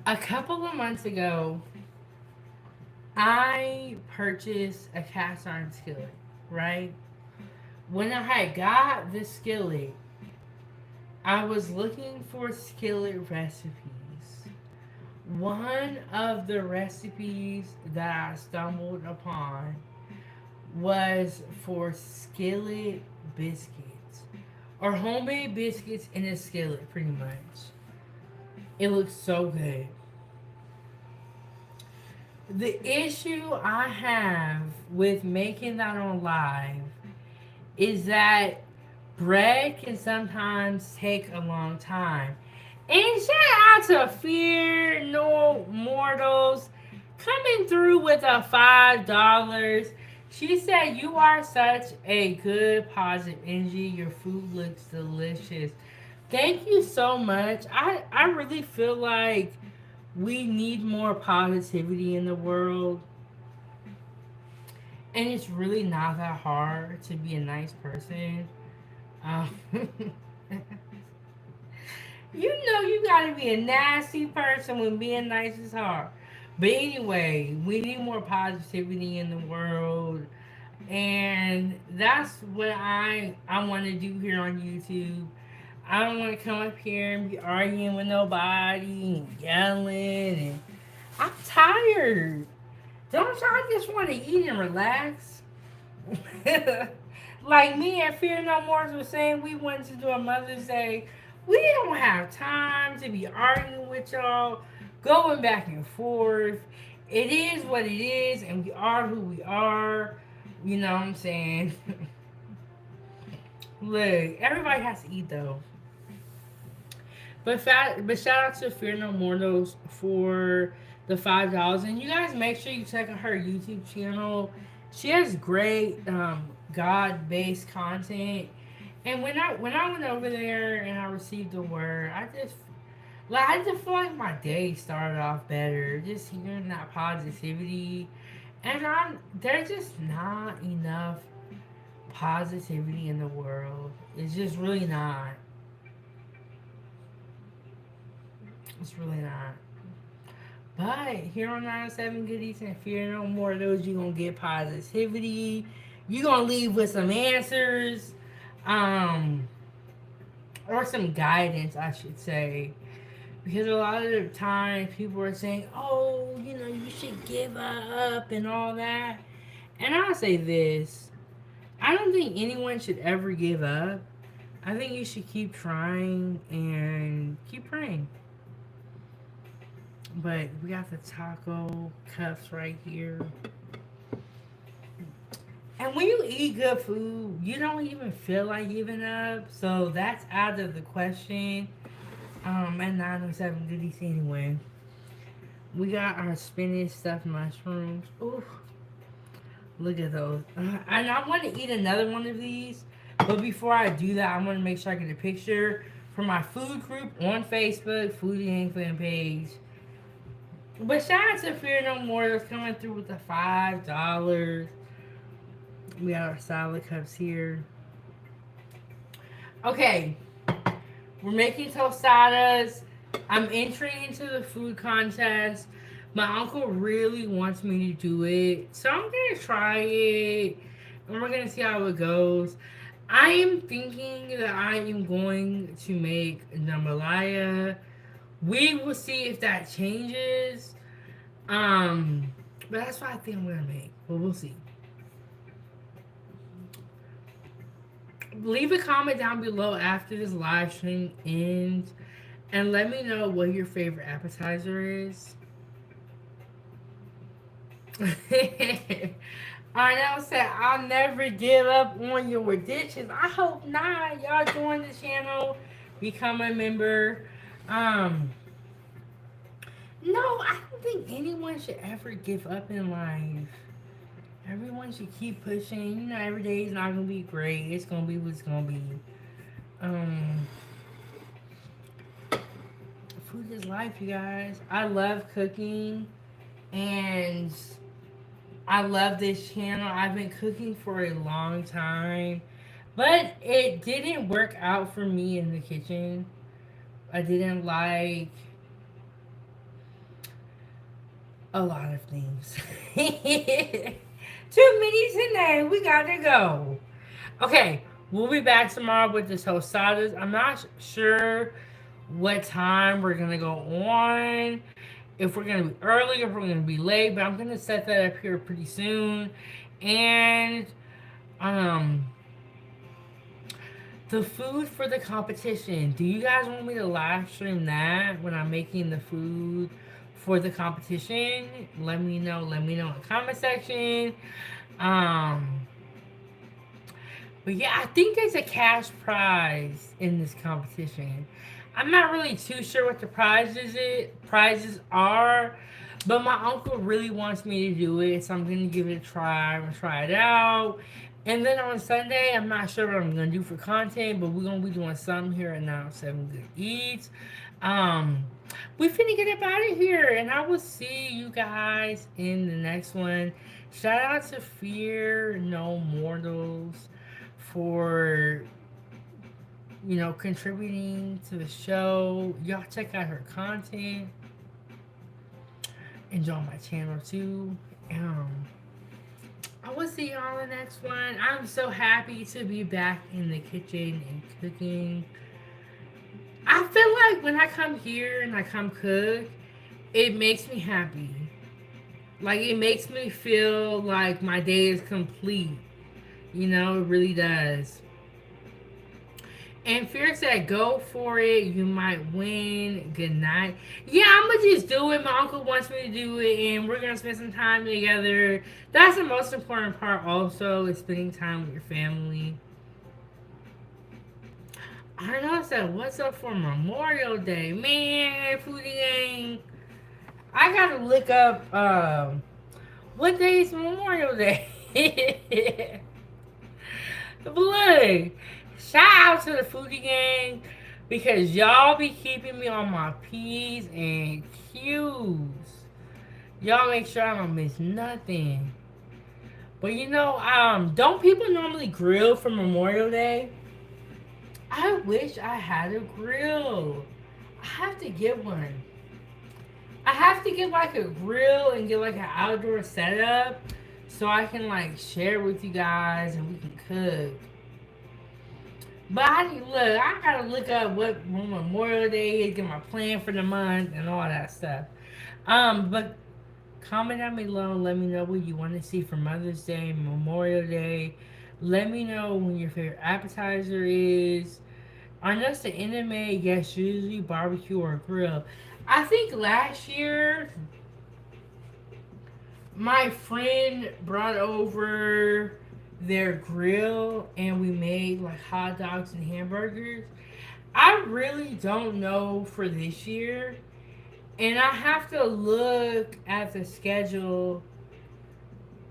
A couple of months ago, I purchased a cast iron skillet, right? When I had got the skillet, I was looking for skillet recipes. One of the recipes that I stumbled upon was for skillet biscuits, or homemade biscuits in a skillet, pretty much. It looks so good. The issue I have with making that on live is that bread can sometimes take a long time. And shout out to Fear No Mortals coming through with a $5. She said, you are such a good positive energy. Your food looks delicious. Thank you so much. I really feel like we need more positivity in the world. And it's really not that hard to be a nice person. Um, you gotta be a nasty person when being nice is hard. But anyway, we need more positivity in the world. And that's what I want to do here on YouTube. I don't want to come up here and be arguing with nobody and yelling. And I'm tired. Don't y'all just want to eat and relax? Like me and Fear No More was saying, we wanted to do a Mother's Day. We don't have time to be arguing with y'all, going back and forth. It is what it is, and we are who we are. You know what I'm saying? Look, everybody has to eat though. But shout out to Fear No Mortals for the $5, and you guys make sure you check out her YouTube channel. She has great God based content. And when I went over there and I received the word, Like, I just feel like my day started off better. Just hearing that positivity. And there's just not enough positivity in the world. It's just really not. It's really not. But here on 907 Goodies and Fear No More of those, you're going to get positivity. You're going to leave with some answers. Um, or some guidance, I should say. Because a lot of the time, people are saying, oh, you should give up and all that. And I'll say this, I don't think anyone should ever give up. I think you should keep trying and keep praying. But we got the taco cups right here. And when you eat good food, you don't even feel like giving up. So that's out of the question. At 907 Goodies anyway. We got our spinach stuffed mushrooms. Ooh. Look at those. And I want to eat another one of these. But before I do that, I want to make sure I get a picture for my food group on Facebook, Foodie and Fan page. But shout out to Fear No More that's coming through with the $5. We got our salad cups here. Okay. We're making tostadas. I'm entering into the food contest. My uncle really wants me to do it. So I'm going to try it. And we're going to see how it goes. I am thinking that I am going to make jambalaya. We will see if that changes. But that's what I think I'm going to make. But we'll see. Leave a comment down below after this live stream ends and let me know what your favorite appetizer is. Arnell said, I'll never give up on your dishes. I hope not. Y'all join the channel, become a member. No, I don't think anyone should ever give up in life. Everyone should keep pushing. Every day is not gonna be great. It's gonna be what it's gonna be. Food is life, you guys. I love cooking, and I love this channel. I've been cooking for a long time, but it didn't work out for me in the kitchen. I didn't like a lot of things. Too many today. We gotta go. Okay, we'll be back tomorrow with the tostadas. I'm not sure what time we're gonna go on. If we're gonna be early, if we're gonna be late, but I'm gonna set that up here pretty soon. And the food for the competition. Do you guys want me to live stream that when I'm making the food for the competition? Let me know. Let me know in the comment section. But yeah, I think there's a cash prize in this competition. I'm not really too sure what the prizes are, but my uncle really wants me to do it, so I'm gonna give it a try. I'm gonna try it out. And then on Sunday, I'm not sure what I'm gonna do for content, but we're gonna be doing something here at 907 Good Eats. We finna get up out of here, and I will see you guys in the next one. Shout out to Fear No Mortals for contributing to the show. Y'all check out her content. Enjoy my channel too. I will see y'all in the next one. I'm so happy to be back in the kitchen and cooking. I feel like when I come here and I come cook, it makes me happy. Like, it makes me feel like my day is complete. It really does. And Fear said, go for it. You might win. Good night. Yeah, I'm going to just do it. My uncle wants me to do it, and we're going to spend some time together. That's the most important part also, is spending time with your family. I know I said, what's up for Memorial Day? Man, Foodie Gang. I got to look up what day is Memorial Day. But look. Shout out to the Foodie Gang because y'all be keeping me on my P's and Q's. Y'all make sure I don't miss nothing. But don't people normally grill for Memorial Day? I wish I had a grill. I have to get one. I have to get like a grill and get like an outdoor setup so I can like share with you guys and we can cook. But I gotta look up what Memorial Day is, get my plan for the month and all that stuff. But comment down below and let me know what you want to see for Mother's Day, Memorial Day. Let me know when your favorite appetizer is. I know it's the end of May, yes, usually barbecue or grill. I think last year my friend brought over their grill and we made like hot dogs and hamburgers. I really don't know for this year. And I have to look at the schedule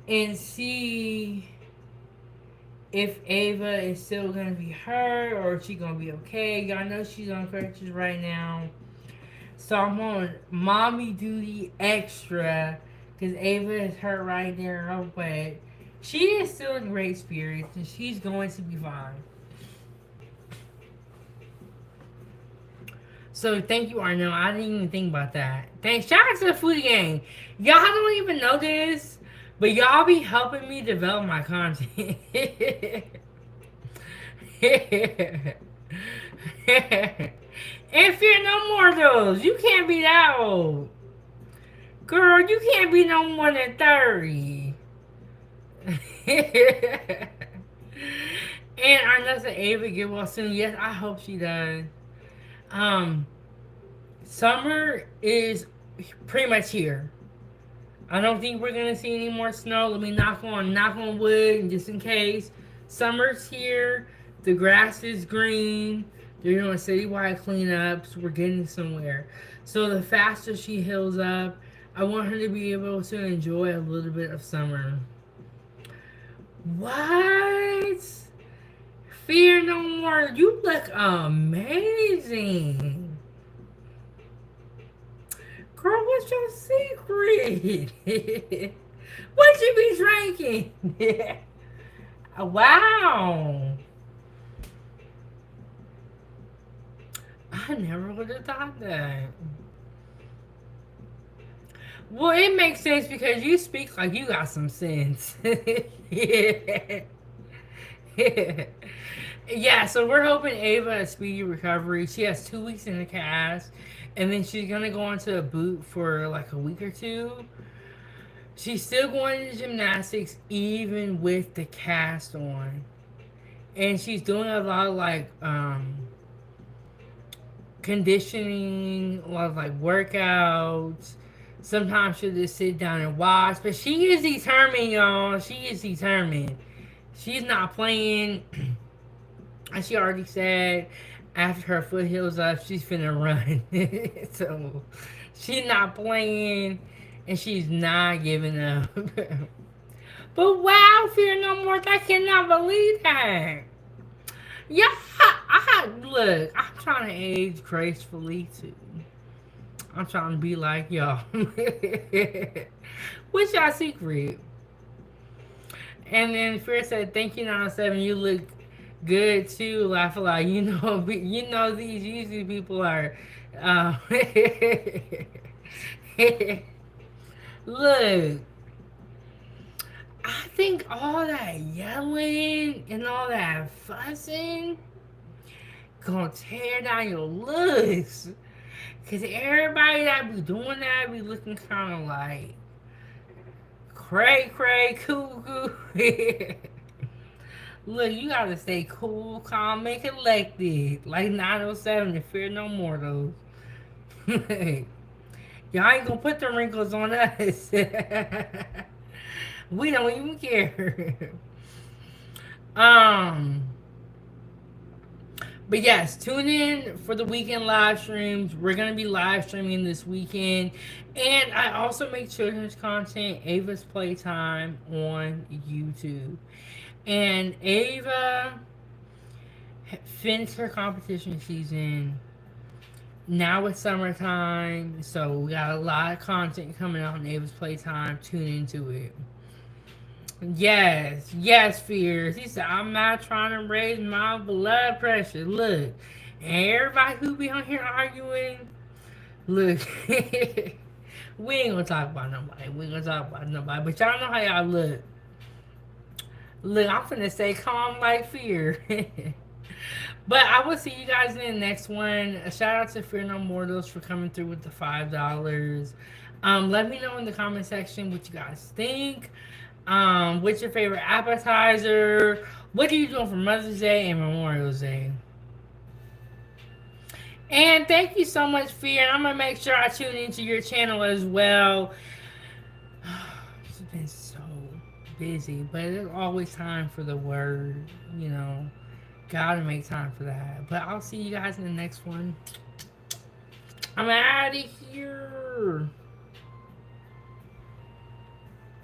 and see if Ava is still gonna be her or if she's gonna be okay. Y'all know she's on crutches right now. So I'm on mommy duty extra because Ava is hurt right there. But she is still in great spirits and she's going to be fine. So thank you, Arno. I didn't even think about that. Thanks. Shout out to the Foodie Gang. Y'all don't even know this, but y'all be helping me develop my content. And fear no more those. You can't be that old. Girl, you can't be no more than 30. And I know that Ava get well soon. Yes, I hope she does. Summer is pretty much here. I don't think we're gonna see any more snow. Let me knock on wood, just in case. Summer's here. The grass is green. They're doing citywide cleanups. We're getting somewhere. So the faster she heals up, I want her to be able to enjoy a little bit of summer. What? Fear no more. You look amazing. Girl, what's your secret? What you be drinking? Wow. I never would have thought that. Well, it makes sense because you speak like you got some sense. Yeah. Yeah, so we're hoping Ava a speedy recovery. She has 2 weeks in the cast, and then she's gonna go into a boot for like a week or two. She's still going to gymnastics even with the cast on, and she's doing a lot of like conditioning, a lot of like workouts. Sometimes she'll just sit down and watch, but she is determined, y'all. She is determined. She's not playing. As she already said, after her foot heals up, she's finna run. So she's not playing and she's not giving up. But wow, fear no more. I cannot believe that. Yeah, look, I'm trying to age gracefully too. I'm trying to be like y'all. What's y'all secret? And then Fear said, "Thank you, 907. You look good too." Laugh a lot. You know these usually people are. Look, I think all that yelling and all that fussing gonna tear down your looks. Cause everybody that be doing that be looking kind of like cray, cuckoo. Look, you gotta stay cool, calm, and collected. Like 907 to fear no more, though. Y'all ain't gonna put the wrinkles on us. We don't even care. But yes, tune in for the weekend live streams. We're going to be live streaming this weekend. And I also make children's content, Ava's Playtime, on YouTube. And Ava finished her competition season. Now it's summertime, so we got a lot of content coming out on Ava's Playtime. Tune into it. Yes, yes, Fears. He said, I'm not trying to raise my blood pressure. Look, and everybody who be on here arguing, look, we ain't gonna talk about nobody. We ain't gonna talk about nobody. But y'all know how y'all look. Look, I'm finna say calm like fear. But I will see you guys in the next one. A shout out to Fear No Mortals for coming through with the $5. Let me know in the comment section what you guys think. What's your favorite appetizer? What are you doing for Mother's Day and Memorial Day? And thank you so much, Fear. I'm gonna make sure I tune into your channel as well. It's been so busy, but there's always time for the word, you know. Gotta make time for that. But I'll see you guys in the next one. I'm out of here.